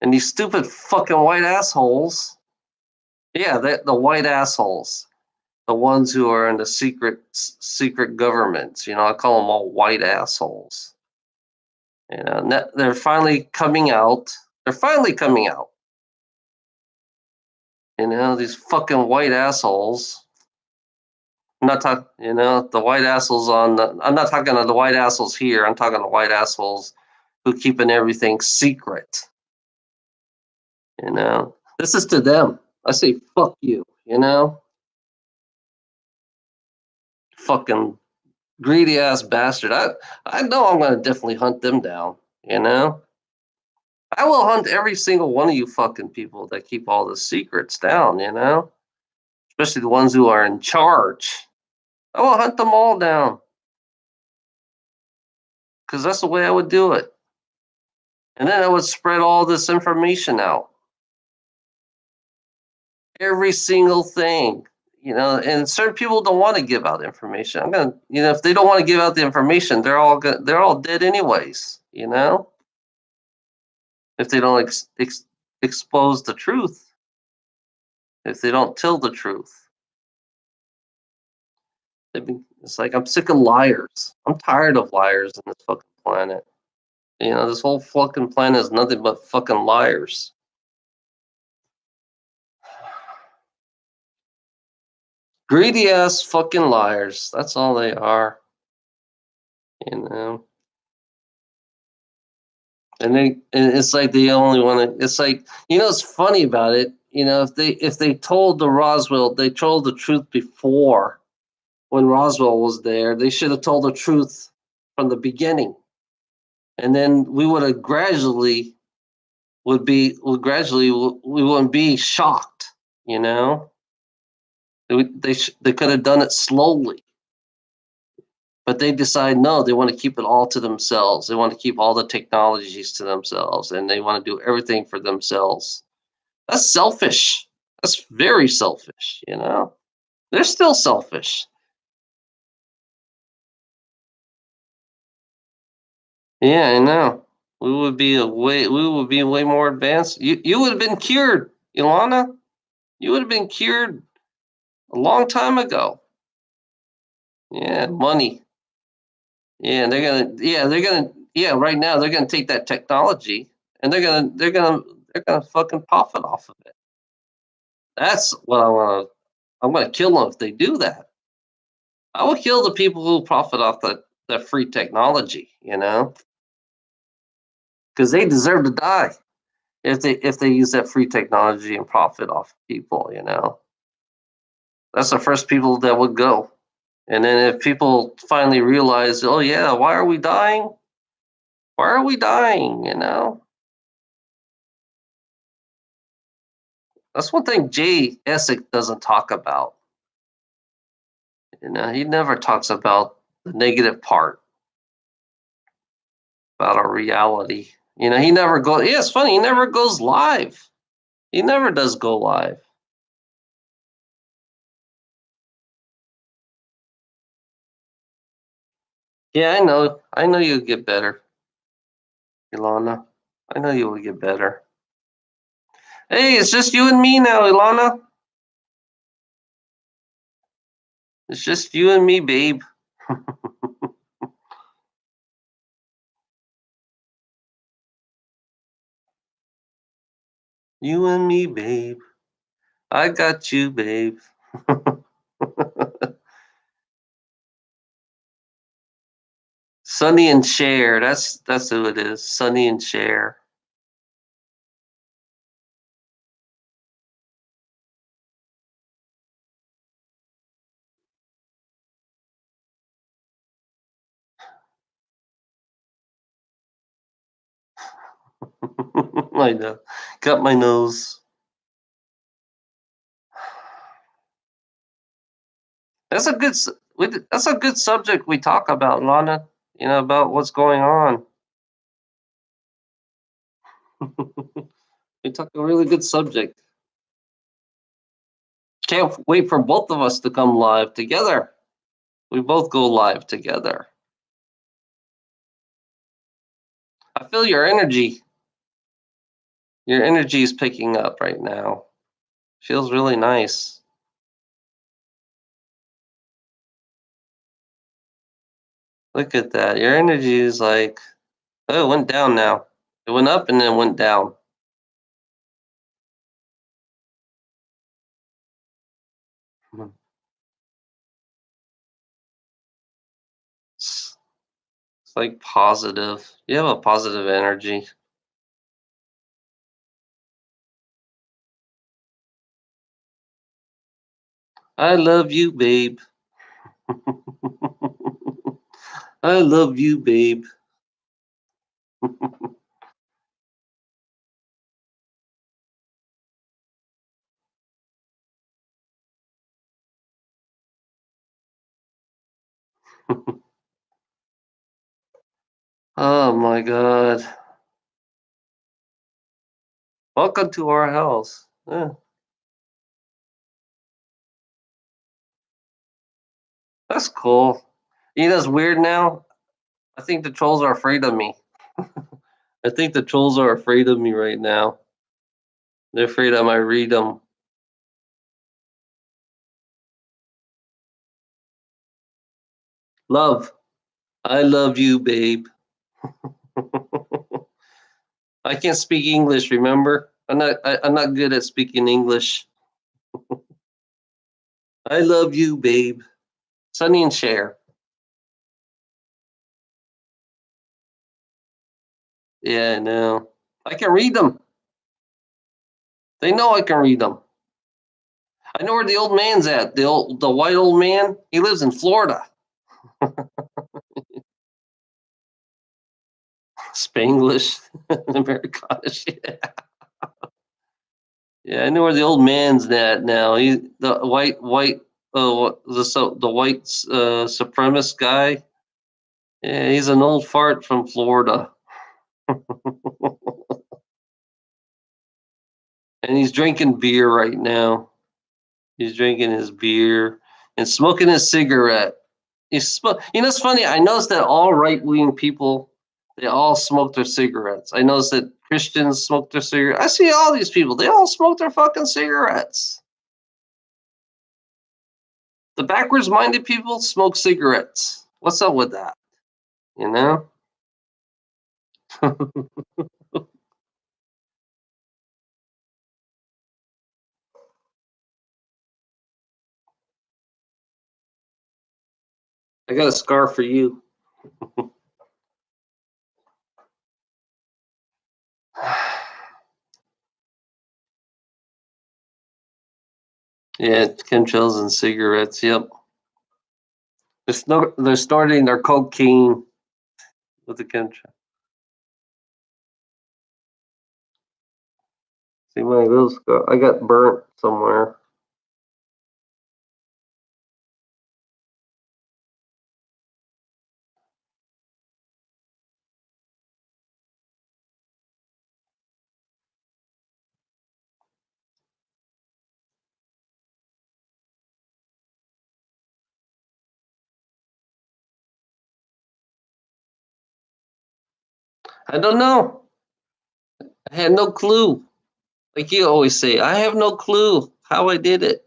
And these stupid fucking white assholes. Yeah, the white assholes. The ones who are in the secret governments. I call them all white assholes. They're finally coming out. They're finally coming out. These fucking white assholes. I'm not talking, the white assholes I'm not talking to the white assholes here. I'm talking to white assholes who keeping everything secret. This is to them. I say, fuck you. Fucking greedy ass bastard. I know I'm gonna definitely hunt them down. You know, I will hunt every single one of you fucking people that keep all the secrets down. Especially the ones who are in charge. I will hunt them all down because that's the way I would do it. And then I would spread all this information out. Every single thing. And certain people don't want to give out information. If they don't want to give out the information, they're all dead anyways. If they don't expose the truth, if they don't tell the truth, it's like I'm sick of liars. I'm tired of liars on this fucking planet. This whole fucking planet is nothing but fucking liars. Greedy ass fucking liars. That's all they are. You know. And it's like they only want to. It's like it's funny about it. If they told they told the truth before when Roswell was there, they should have told the truth from the beginning, and then we would have we wouldn't be shocked. You know, they could have done it slowly. But they decide no, they want to keep it all to themselves. They want to keep all the technologies to themselves, and they want to do everything for themselves. That's selfish. That's very selfish. They're still selfish. Yeah, I know. We would be way more advanced. You would have been cured Ilana, you would have been cured a long time ago. Yeah, money. Yeah, yeah, right now they're gonna take that technology and they're gonna fucking profit off of it. That's what I'm gonna kill them if they do that. I will kill the people who profit off the free technology, because they deserve to die if they use that free technology and profit off people. That's the first people that would go. And then if people finally realize, oh yeah, why are we dying? Why are we dying? That's one thing Jay Essex doesn't talk about. He never talks about the negative part about our reality. He never goes. Yeah, it's funny. He never goes live. He never does go live. Yeah, I know. I know you'll get better, Ilana. I know you will get better. Hey, it's just you and me now, Ilana. It's just you and me, babe. You and me, babe. I got you, babe. Sonny and Cher. That's who it is. Sonny and Cher. I know. Cut my nose. That's a good. That's a good subject we talk about, Lana. About what's going on. We talk a really good subject. Can't wait for both of us to come live together. We both go live together. I feel your energy. Your energy is picking up right now. Feels really nice. Look at that. Your energy is like, oh, it went down now. It went up and then went down. It's like positive. You have a positive energy. I love you, babe. I love you, babe. Oh my god. Welcome to our house. Yeah, that's cool. That's weird now. I think the trolls are afraid of me. I think the trolls are afraid of me right now. They're afraid I might read them. Love. I love you, babe. I can't speak English, remember? I'm not good at speaking English. I love you, babe. Sonny and Cher. Yeah, I know. I can read them. They know I can read them. I know where the old man's at. The white old man. He lives in Florida. Spanglish, Americanish. Yeah. Yeah, I know where the old man's at now. He the white the white supremacist guy. Yeah, he's an old fart from Florida, and he's drinking beer right now. He's drinking his beer and smoking his cigarette. It's funny. I noticed that all right wing people They all smoke their cigarettes. I noticed that Christians smoke their cigarettes. I see all these people. They all smoke their fucking cigarettes. The backwards minded people smoke cigarettes. What's up with that? You know? I got a scar for you. Yeah, chemtrails and cigarettes. Yep. They're snorting their cocaine with the chemtrail. See my little scar. I got burnt somewhere. I don't know. I had no clue. Like you always say, I have no clue how I did it.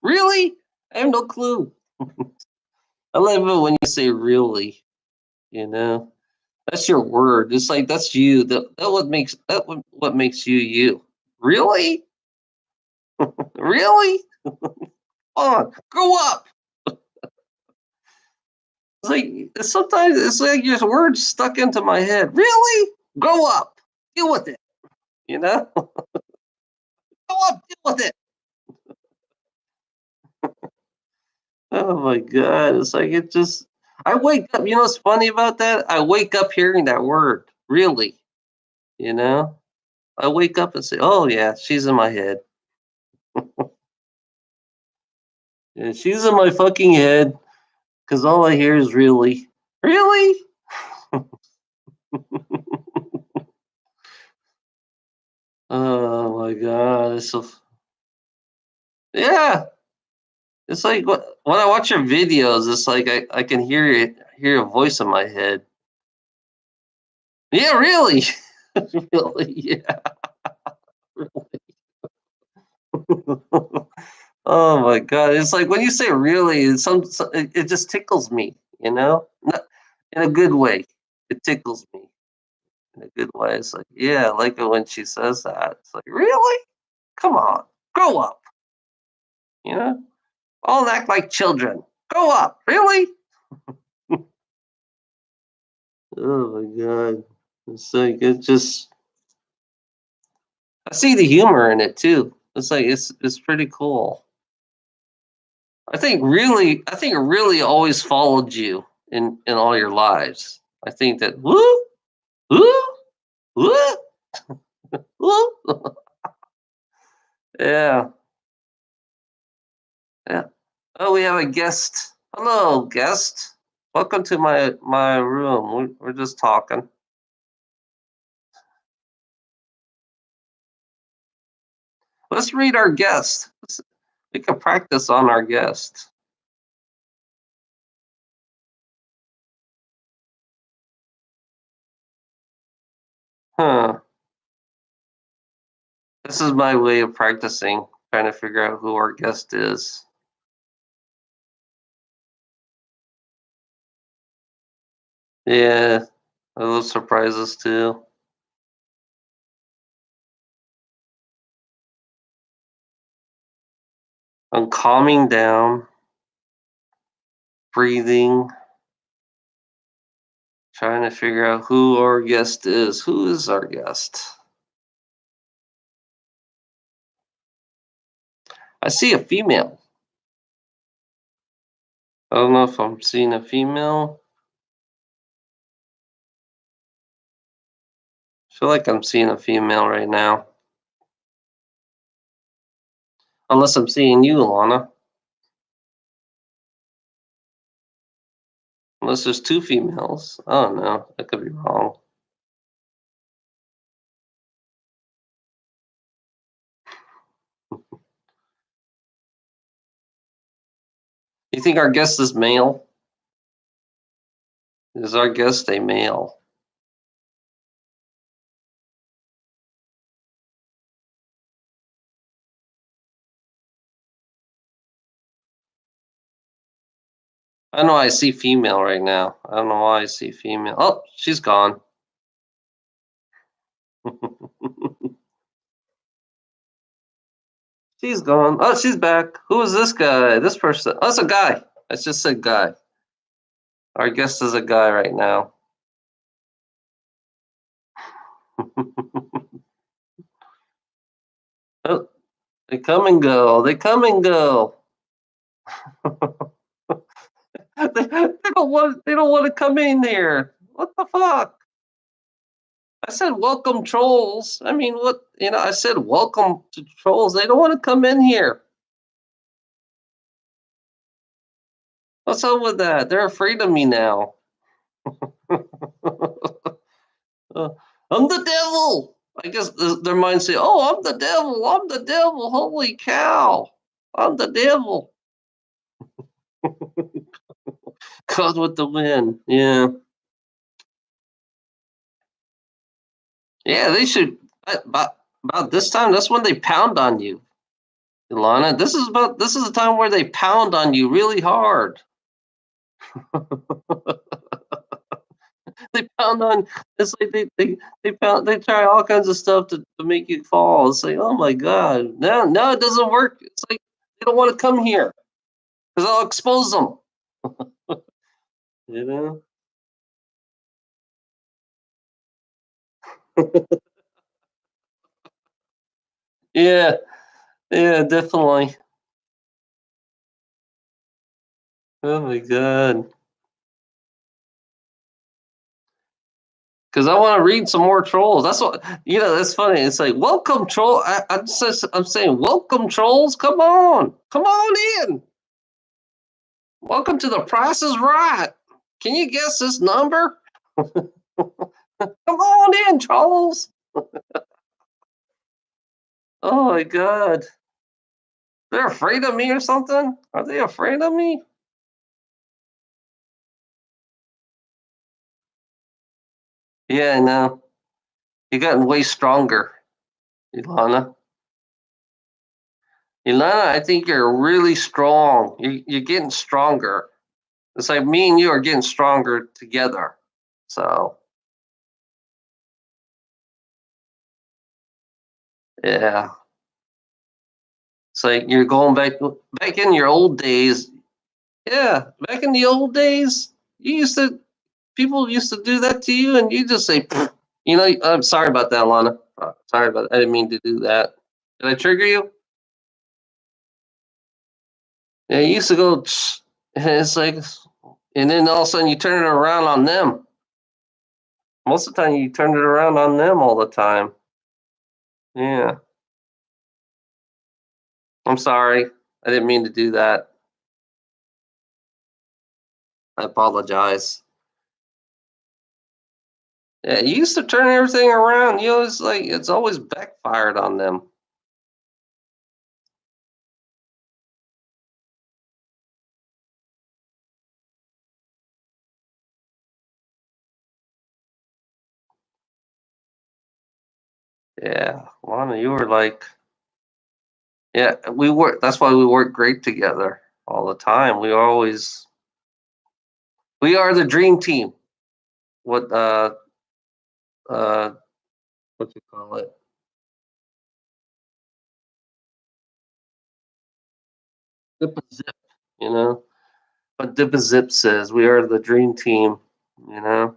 Really? I have no clue. I love it when you say really, you know. That's your word. It's like that's you. What makes you you. Really? Really? Come on, grow up. It's like sometimes it's like your words stuck into my head. Really? Grow up. Deal with it. You know? Grow up, deal with it. Oh my god. It's like it just I wake up, you know what's funny about that? I wake up hearing that word. Really. You know? I wake up and say, "Oh yeah, she's in my head. Yeah, she's in my fucking head." Because all I hear is really, really. Oh my god, it's so yeah. It's like when I watch your videos, it's like I can hear a voice in my head. Yeah, really, really, yeah. Oh my god, it's like when you say really, it just tickles me, you know, not in a good way. It tickles me in a good way. It's like yeah, I like it when she says that. It's like really, come on, grow up, you know. All act like children. Grow up, really? Oh my god. It's like it just I see the humor in it too. It's like it's pretty cool. I think it really always followed you in all your lives. I think that woo, woo, woo, woo. Yeah, yeah. Oh, we have a guest. Hello, guest. Welcome to my room. We're just talking. Let's read our guest. We can practice on our guest. Huh. This is my way of practicing, trying to figure out who our guest is. Yeah, I love surprises too. I'm calming down, breathing, trying to figure out who our guest is. Who is our guest? I see a female. I don't know if I'm seeing a female. I feel like I'm seeing a female right now. Unless I'm seeing you, Alana. Unless there's two females. I don't know. I could be wrong. You think our guest is male? Is our guest a male? I know I see female right now. I don't know why I see female. Oh, she's gone. She's gone. Oh, she's back. Who is this guy? This person. Oh, it's a guy. I just said guy. Our guest is a guy right now. Oh, they come and go. They come and go. They don't want to come in here. What the fuck? I said welcome trolls. I mean, what, I said welcome to trolls. They don't want to come in here. What's up with that? They're afraid of me now. Uh, I'm the devil. I guess their mind say, "Oh, I'm the devil. I'm the devil. Holy cow. I'm the devil." Caught with the wind. Yeah. Yeah, they should. About this time, that's when they pound on you, Ilana. This is the time where they pound on you really hard. They pound on. It's like they try all kinds of stuff to make you fall. It's like, oh my god, no, it doesn't work. It's like they don't want to come here because I'll expose them. You know? Yeah, yeah, definitely. Oh my god. Because I want to read some more trolls. That's what That's funny. It's like welcome troll. I'm saying welcome trolls. Come on in. Welcome to the Price is Right. Can you guess this number? Come on in, trolls. Oh my god. They're afraid of me or something? Are they afraid of me? Yeah, I know. You've gotten way stronger, Ilana. Ilana, I think you're really strong. You're getting stronger. It's like me and you are getting stronger together. So, yeah. It's like you're going back in your old days. Yeah, back in the old days, you used to people used to do that to you, and you just say, "Pfft." I'm sorry about that, Lana. Sorry about. I didn't mean to do that. Did I trigger you? Yeah, you used to go. "Tsh," and it's like, and then all of a sudden you turn it around on them. Most of the time, you turn it around on them all the time. Yeah, I'm sorry. I didn't mean to do that. I apologize. Yeah, you used to turn everything around. You always like it's always backfired on them. Yeah, Lana, you were like, yeah, we work. That's why we work great together all the time. We are the dream team. What uh what you call it? Dip a zip, you know. What Dip a Zip says, we are the dream team. You know.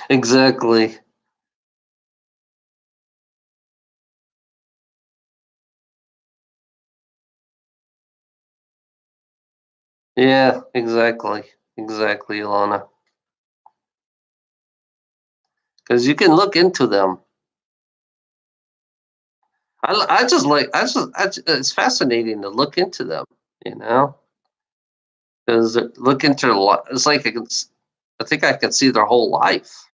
Exactly. Yeah, exactly. Exactly, Ilana. Because you can look into them. I just like I just it's fascinating to look into them. You know. because look into their it's like I think I can see their whole life.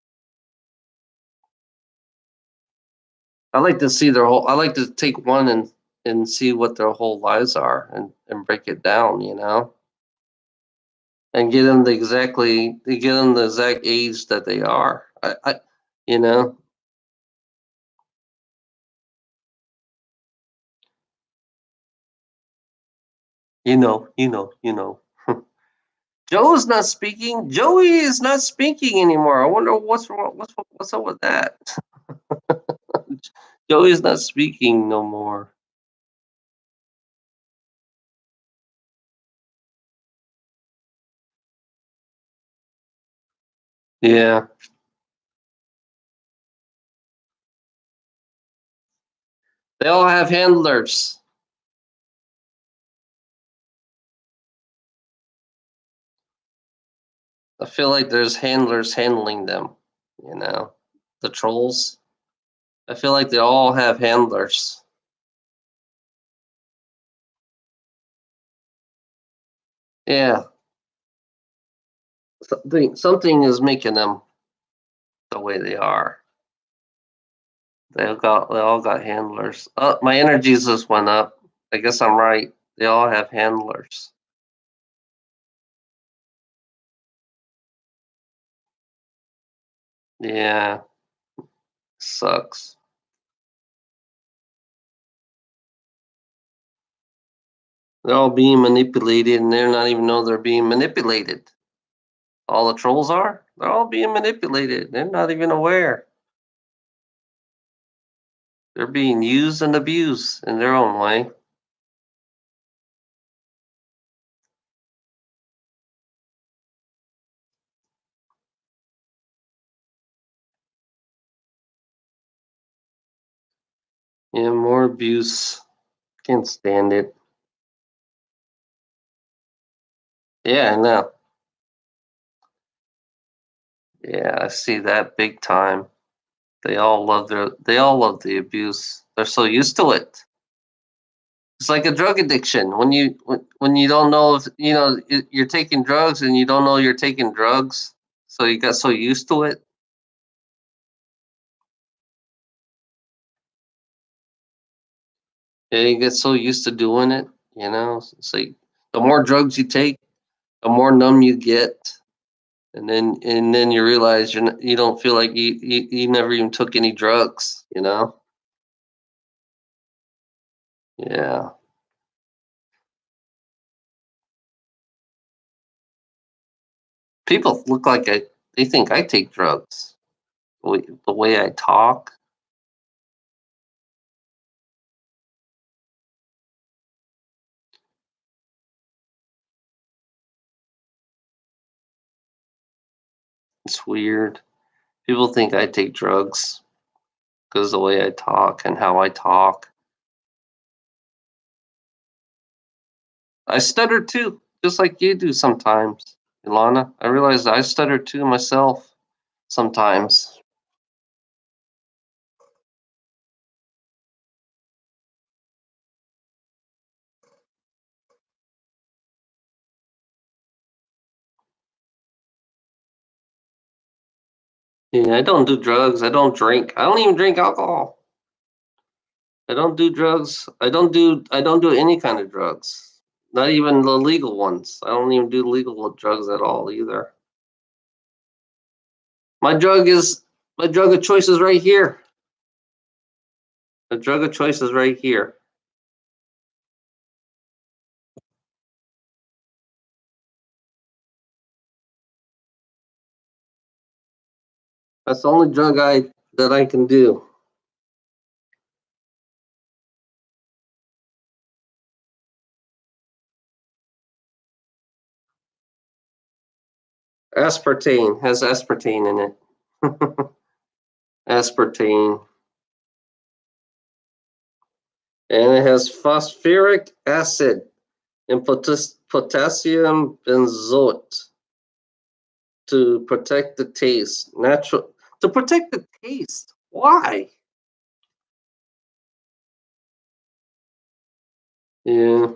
I like to see their whole. I like to take one and see what their whole lives are and break it down, and get them the exact age that they are. You know, you know. Joe is not speaking. Joey is not speaking anymore. I wonder what's wrong. What's up with that? Joey's not speaking no more. Yeah, they all have handlers. I feel like there's handlers handling them. You know, the trolls. I feel like they all have handlers. Yeah, something is making them the way they are. They all got handlers. My energies just went up. I guess I'm right. They all have handlers. Yeah, sucks. They're all being manipulated and they're not even know they're being manipulated. All the trolls are? They're all being manipulated. They're not even aware. They're being used and abused in their own way. Yeah, more abuse. Can't stand it. Yeah, I know. Yeah, I see that big time. They all love the abuse. They're so used to it. It's like a drug addiction. When you don't know if you're taking drugs and you don't know you're taking drugs, so you got so used to it. Yeah, you get so used to doing it. It's like the more drugs you take, the more numb you get, and then you realize you don't feel like you never even took any drugs. Yeah. People look like they think I take drugs. The way I talk, it's weird. People think I take drugs because the way I talk and how I talk. I stutter too, just like you do sometimes, Ilana. I realize I stutter too myself sometimes. Yeah, I don't do drugs. I don't drink. I don't even drink alcohol. I don't do drugs. I don't do any kind of drugs. Not even the legal ones. I don't even do legal drugs at all either. My drug is my drug of choice is right here. The drug of choice is right here. That's the only drug I can do. Aspartame has aspartame in it. Aspartame. And it has phosphoric acid and potassium benzoate to protect the taste. Natural to protect the taste. Why? Yeah,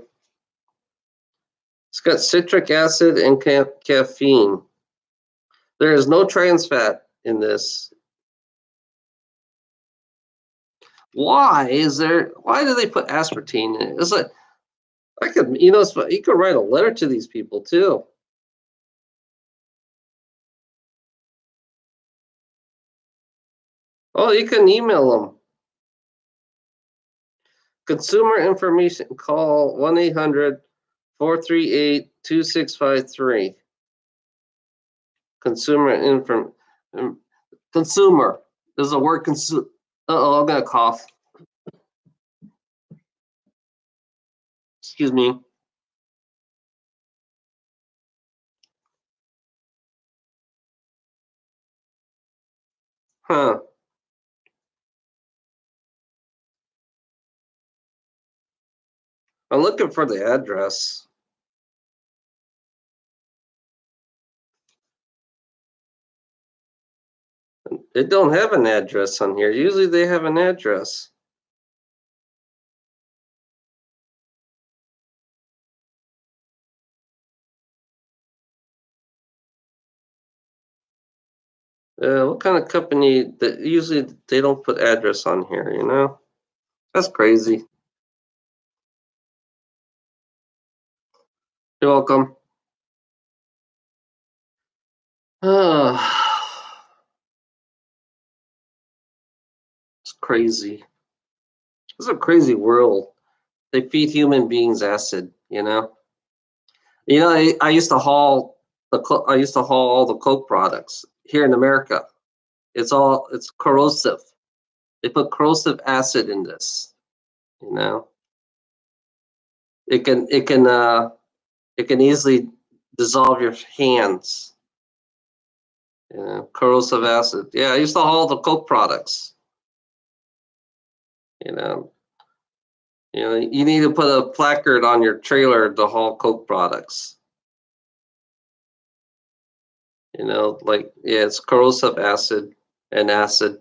It's got citric acid and caffeine. There is no trans fat in this. Why is there? Why do they put aspartame in it? It's like I could, you could write a letter to these people too. Oh, you can email them. Consumer information. Call 1-800-438-2653. Consumer inform. Consumer. There's a word consume. Uh-oh, I'm gonna cough. Excuse me. Huh. I'm looking for the address. It don't have an address on here. Usually they have an address. What kind of company that usually they don't put address on here, you know? That's crazy. You're welcome. It's crazy. It's a crazy world. They feed human beings acid, you know? I used to haul I used to haul all the Coke products here in America. It's corrosive. They put corrosive acid in this, you know. It can easily dissolve your hands. Corrosive acid. Yeah, I used to haul the Coke products. You know, you need to put a placard on your trailer to haul Coke products. Yeah, it's corrosive acid and acid.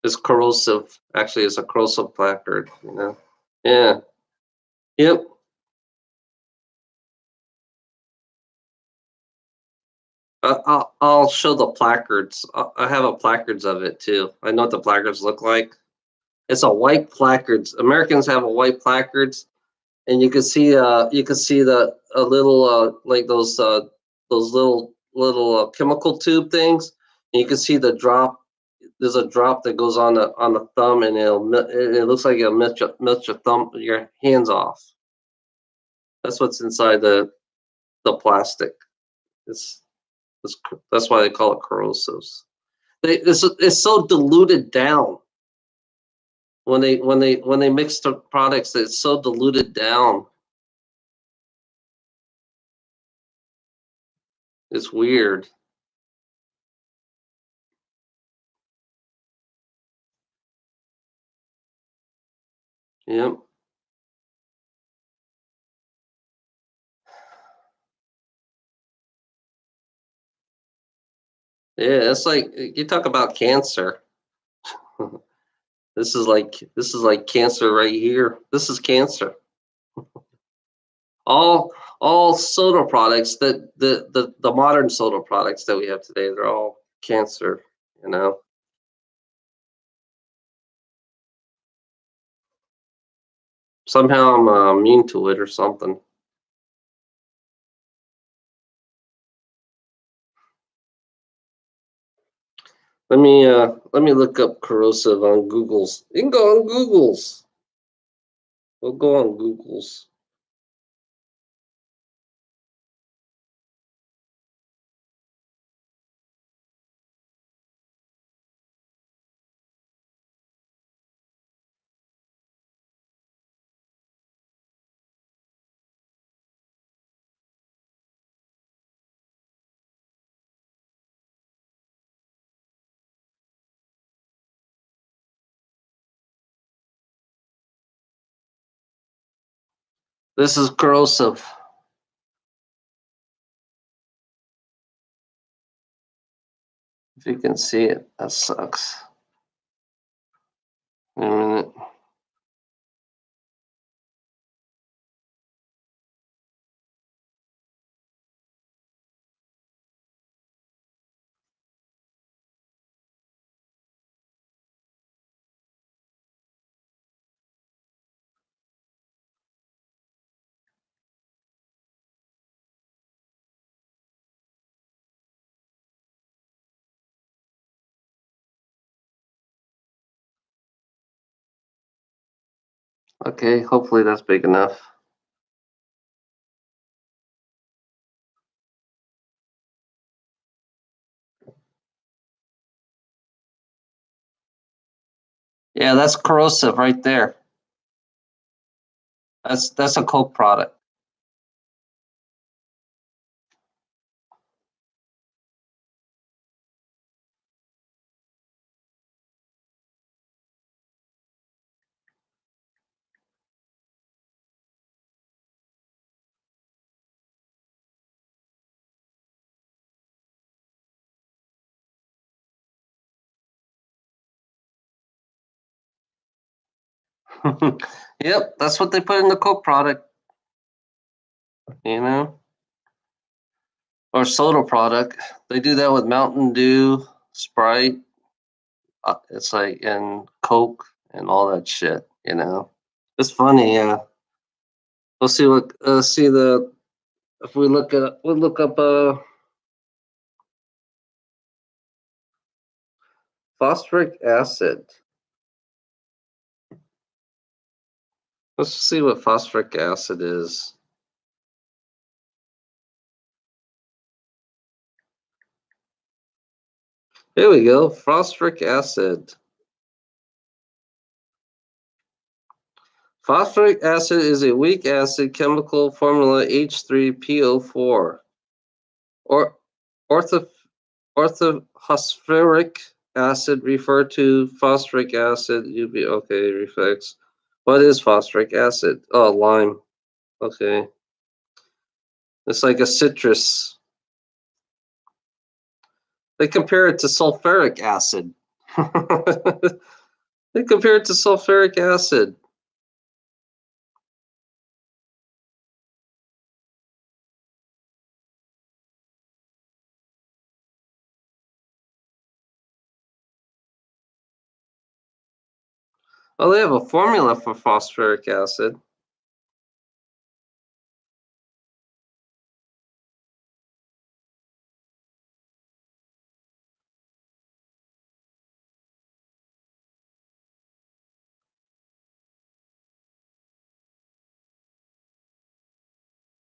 It's corrosive. Actually, it's a corrosive placard. Yeah. Yep. I'll show the placards. I have a placards of it too. I know what the placards look like. It's a white placards. Americans have a white placards, and you can see the a little like those little chemical tube things. And you can see the drop. There's a drop that goes on the thumb, and it looks like it'll melt your hands off. That's what's inside the plastic. It's, it's that's why they call it corrosives. It's so diluted down when they mix the products. It's so diluted down. It's weird. Yep. Yeah, it's like you talk about cancer. This is like cancer right here. This is cancer. All soda products the modern soda products that we have today, they're all cancer, you know. Somehow I'm immune to it or something. Let me look up corrosive on Google's. You can go on Google's. We'll go on Google's. This is corrosive. If you can see it, that sucks. Wait a minute. Okay, hopefully that's big enough. Yeah, that's corrosive right there. That's a Coke product. Yep, that's what they put in the Coke product, you know, or soda product. They do that with Mountain Dew, Sprite. It's like and Coke and all that shit, you know. It's funny, yeah. We'll see what see the if we look at we'll look up phosphoric acid. Let's see what phosphoric acid is. Here we go. Phosphoric acid. Phosphoric acid is a weak acid chemical formula H3PO4. Or orthophosphoric acid refer to phosphoric acid. Okay, reflex. What is phosphoric acid? Oh, lime. Okay. It's like a citrus. They compare it to sulfuric acid. They compare it to sulfuric acid. Oh, they have a formula for phosphoric acid.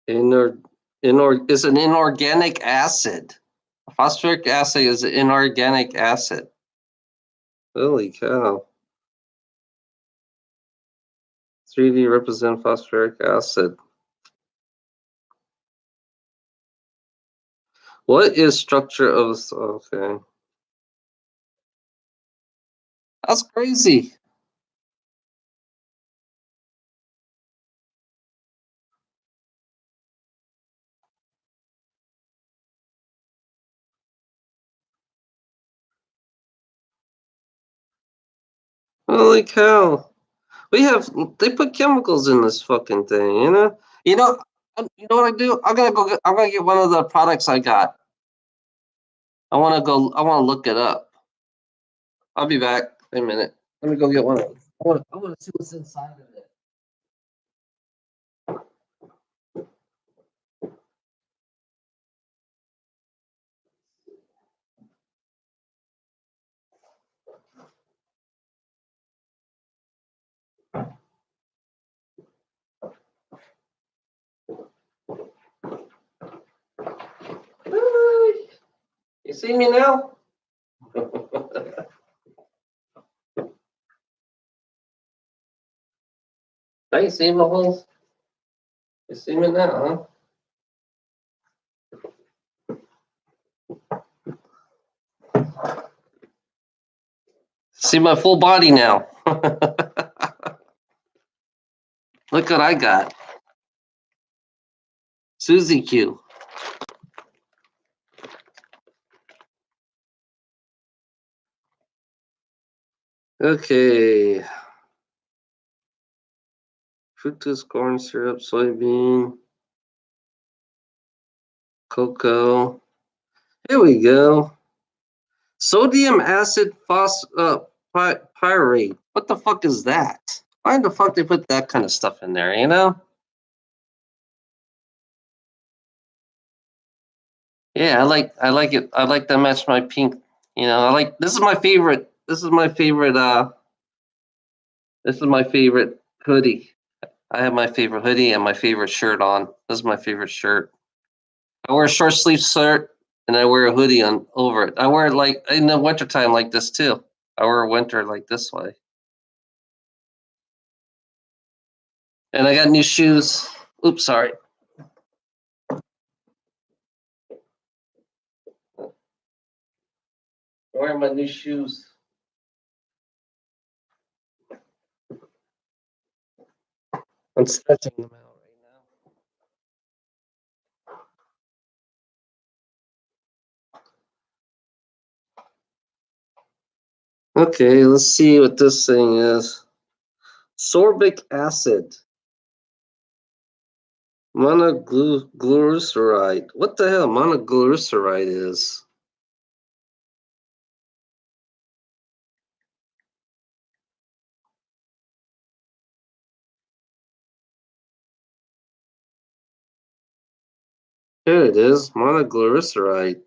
Is an inorganic acid. Phosphoric acid is an inorganic acid. Holy cow. 3D represent phosphoric acid. What is structure of okay. That's crazy. Holy cow. They put chemicals in this fucking thing, you know? You know what I do? I'm gonna get one of the products I got. I wanna look it up. I'll be back in a minute. Let me go get one of them. I wanna see what's inside of it. You see me now? Now you see my holes? You see me now, huh? See my full body now. Look what I got. Suzy Q. Okay. Fructose corn syrup, soybean, cocoa. Here we go. Sodium acid pyrite. What the fuck is that? Why the fuck they put that kind of stuff in there, you know? Yeah, I like it. I like that match my pink. You know, I like this is my favorite. This is my favorite Hoodie. I have my favorite hoodie and my favorite shirt on. This is my favorite shirt. I wear a short sleeve shirt and I wear a hoodie on over it. I wear it like in the wintertime like this too. I wear winter like this way. And I got new shoes. Oops, sorry. Wearing my new shoes. I'm stretching them out right now. Okay, let's see what this thing is. Sorbic acid. Monoglyceride. What the hell monoglyceride is? Here it is, monoglyceride.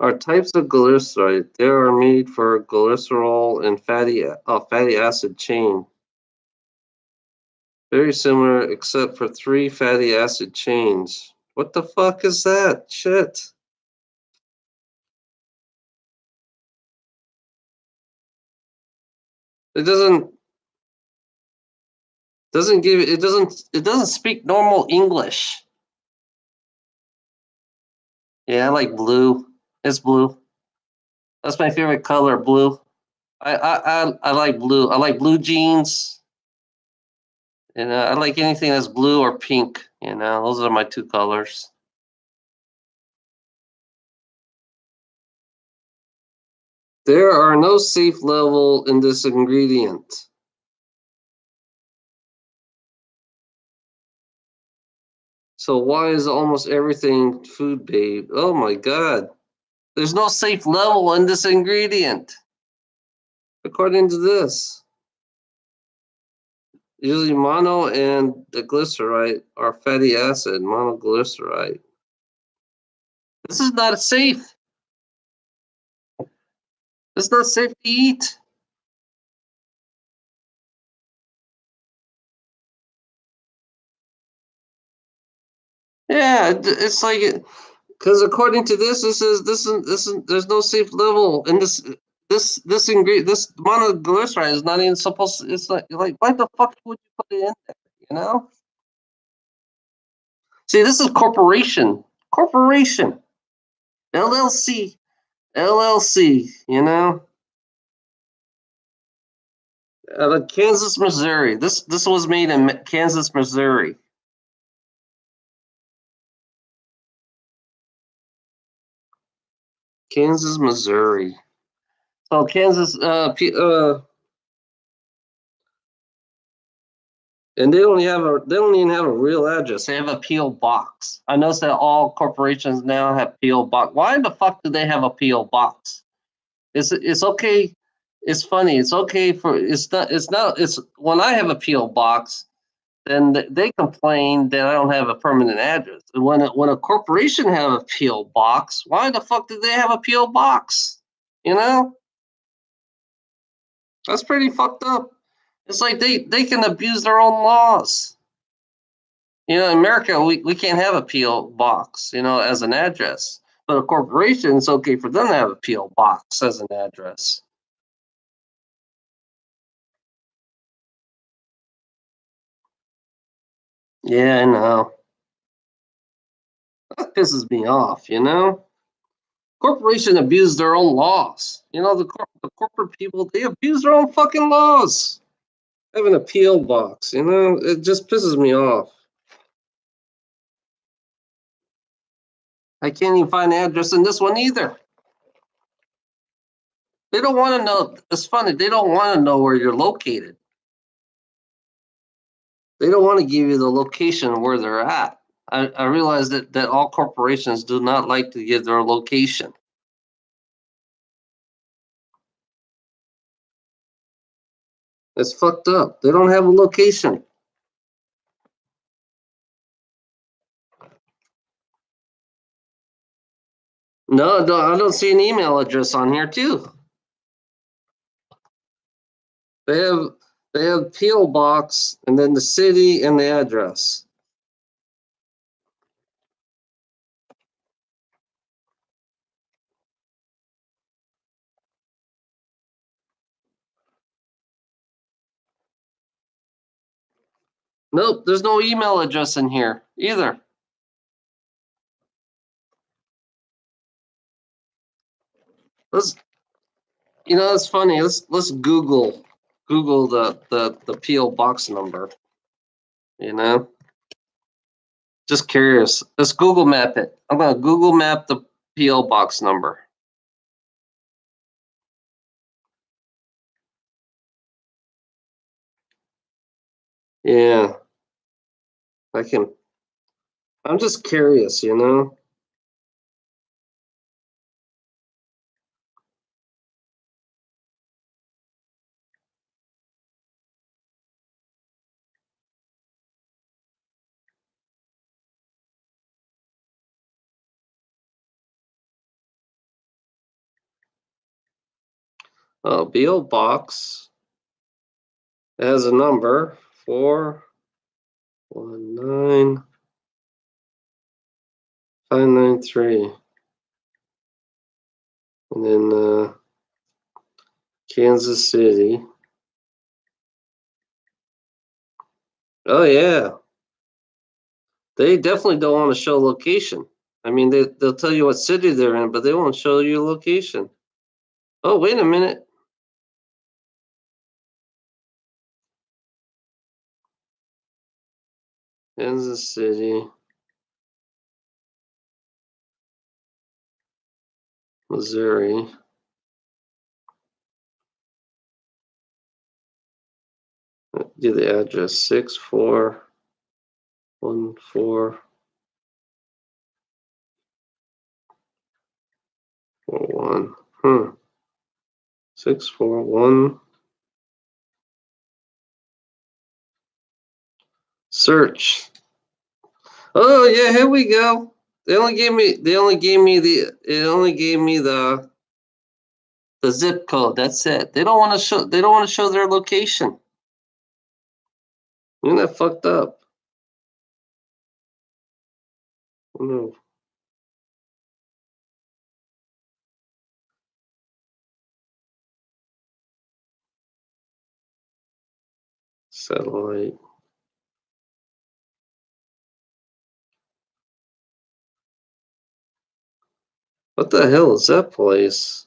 Are types of glyceride. They are made for glycerol and fatty acid chain. Very similar except for 3 fatty acid chains. What the fuck is that? Shit. It doesn't speak normal English. Yeah, I like blue. It's blue. That's my favorite color, blue. I like blue. I like blue jeans. And I like anything that's blue or pink. Those are my 2 colors. There are no safe level in this ingredient. So why is almost everything food based? Oh my god. There's no safe level in this ingredient. According to this. Usually mono and the glyceride are fatty acid, monoglyceride. This is not safe. It's not safe to eat. Yeah, it's like because according to this is there's no safe level in this ingredient. This monoglyceride is not even supposed to, it's like why the fuck would you put it in there, you know? See, this is corporation, LLC, out of Kansas, Missouri. This was made in Kansas, Missouri. Kansas, Missouri. So Kansas, and they don't even have a real address. They have a PO box. I noticed that all corporations now have PO box. Why the fuck do they have a PO box? It's okay. It's funny. It's okay for it's when I have a PO box, then they complain that I don't have a permanent address. And when a corporation have a PO box, why the fuck do they have a PO box? You know, that's pretty fucked up. It's like they can abuse their own laws. In America, we can't have a PO box, as an address. But a corporation, it's okay for them to have a PO box as an address. Yeah, I know. That pisses me off. Corporation abuse their own laws. The corporate people, they abuse their own fucking laws. Having a PO box, it just pisses me off. I can't even find an address in this one either. They don't want to know. It's funny. They don't want to know where you're located. They don't want to give you the location where they're at. I realize that all corporations do not like to give their location. It's fucked up. They don't have a location. No, I don't see an email address on here too. They have They have PO box and then the city and the address. Nope, there's no email address in here either. Let's, it's funny. Let's Google the PO box number. You know, just curious. Let's Google map it. I'm gonna Google map the PO box number. Yeah, I can. I'm just curious. Oh, PO box. It has a number 419593, and then Kansas City. Oh yeah, they definitely don't want to show location. I mean, they'll tell you what city they're in, but they won't show you location. Oh, wait a minute. Kansas City, Missouri. Do the address 641441. 641. Search. Oh yeah, here we go. They only gave me the zip code. That's it. They don't want to show their location. Isn't that fucked up? Oh, no. Satellite. What the hell is that place?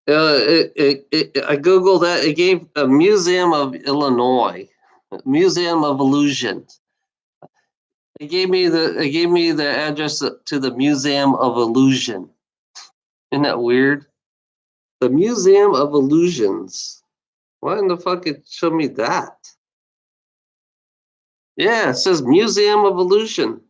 I googled that. It gave a Museum of Illinois, Museum of Illusion. It gave me the address to the Museum of Illusion. Isn't that weird? The Museum of Illusions. Why in the fuck it showed me that? Yeah, it says Museum of Illusion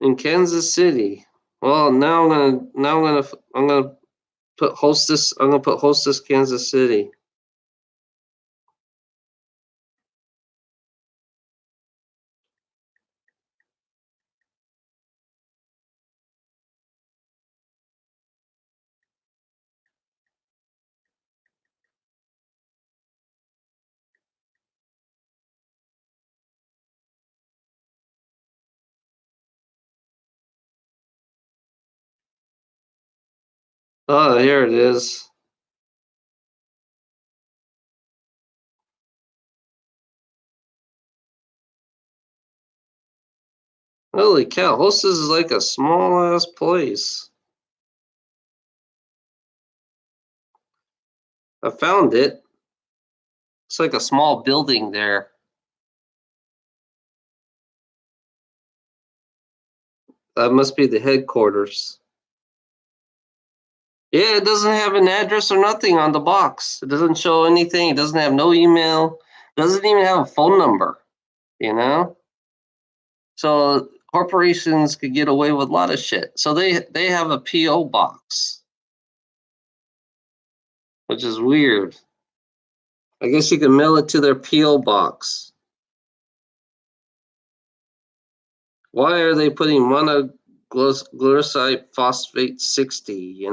in Kansas City. Well, I'm gonna put hostess. I'm gonna put hostess Kansas City. Oh, here it is. Holy cow, hostess is like a small ass place. I found it. It's like a small building there. That must be the headquarters. Yeah, it doesn't have an address or nothing on the box. It doesn't show anything. It doesn't have no email. It doesn't even have a phone number, you know? So corporations could get away with a lot of shit. So they have a PO box. which is weird. I guess you can mail it to their P.O. box. Why are they putting monoglyceride phosphate 60,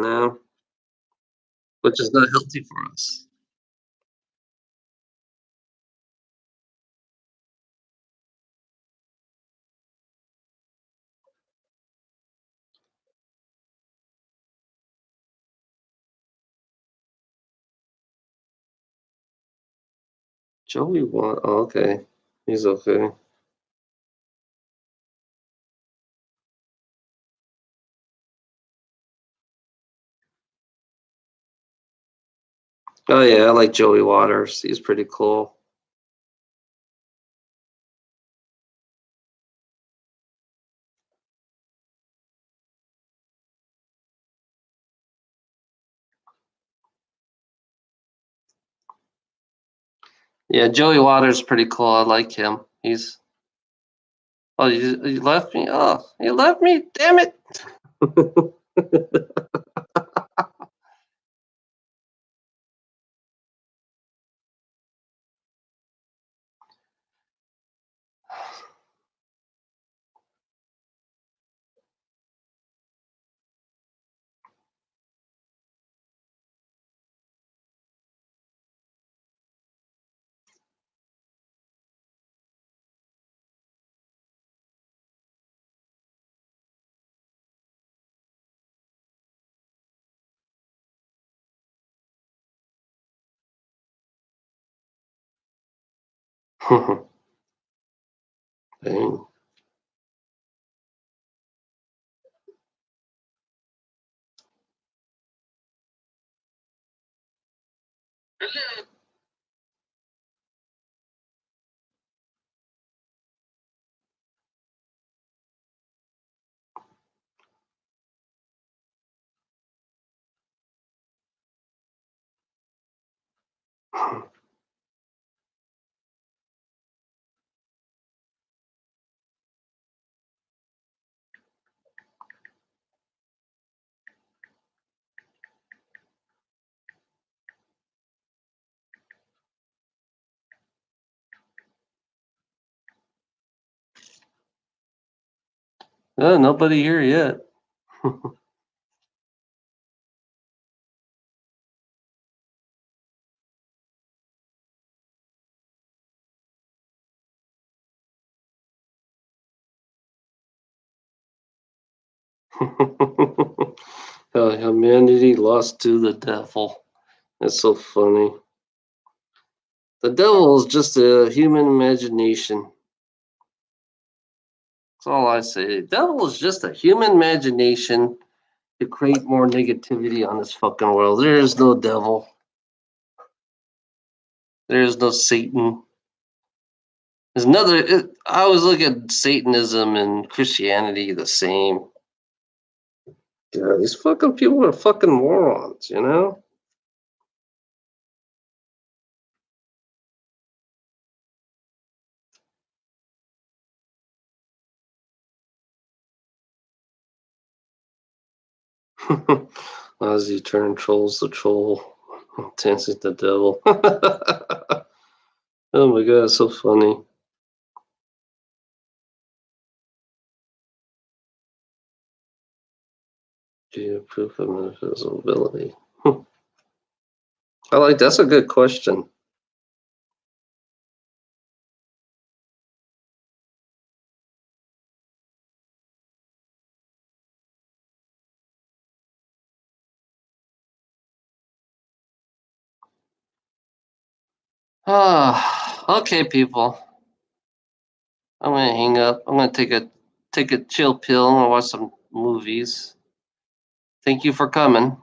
which is not healthy for us? Joey want, oh, okay. He's okay. Oh yeah, I like Joey Waters. He's pretty cool. Yeah, Joey Waters is pretty cool. I like him. He's oh you left me? Oh, you left me? Damn it. Dang. Nobody here yet. Humanity lost to the devil. That's so funny. The devil is just a human imagination. That's all I say. The devil is just a human imagination to create more negativity on this fucking world. There is no devil. There is no Satan. There's I always look at Satanism and Christianity the same. Yeah, these fucking people are fucking morons. Ozzy turned trolls the troll. Dances the devil. Oh my god, it's so funny. Do you proof of invisibility? That's a good question. Okay, people. I'm gonna hang up. I'm gonna take a chill pill and watch some movies. Thank you for coming.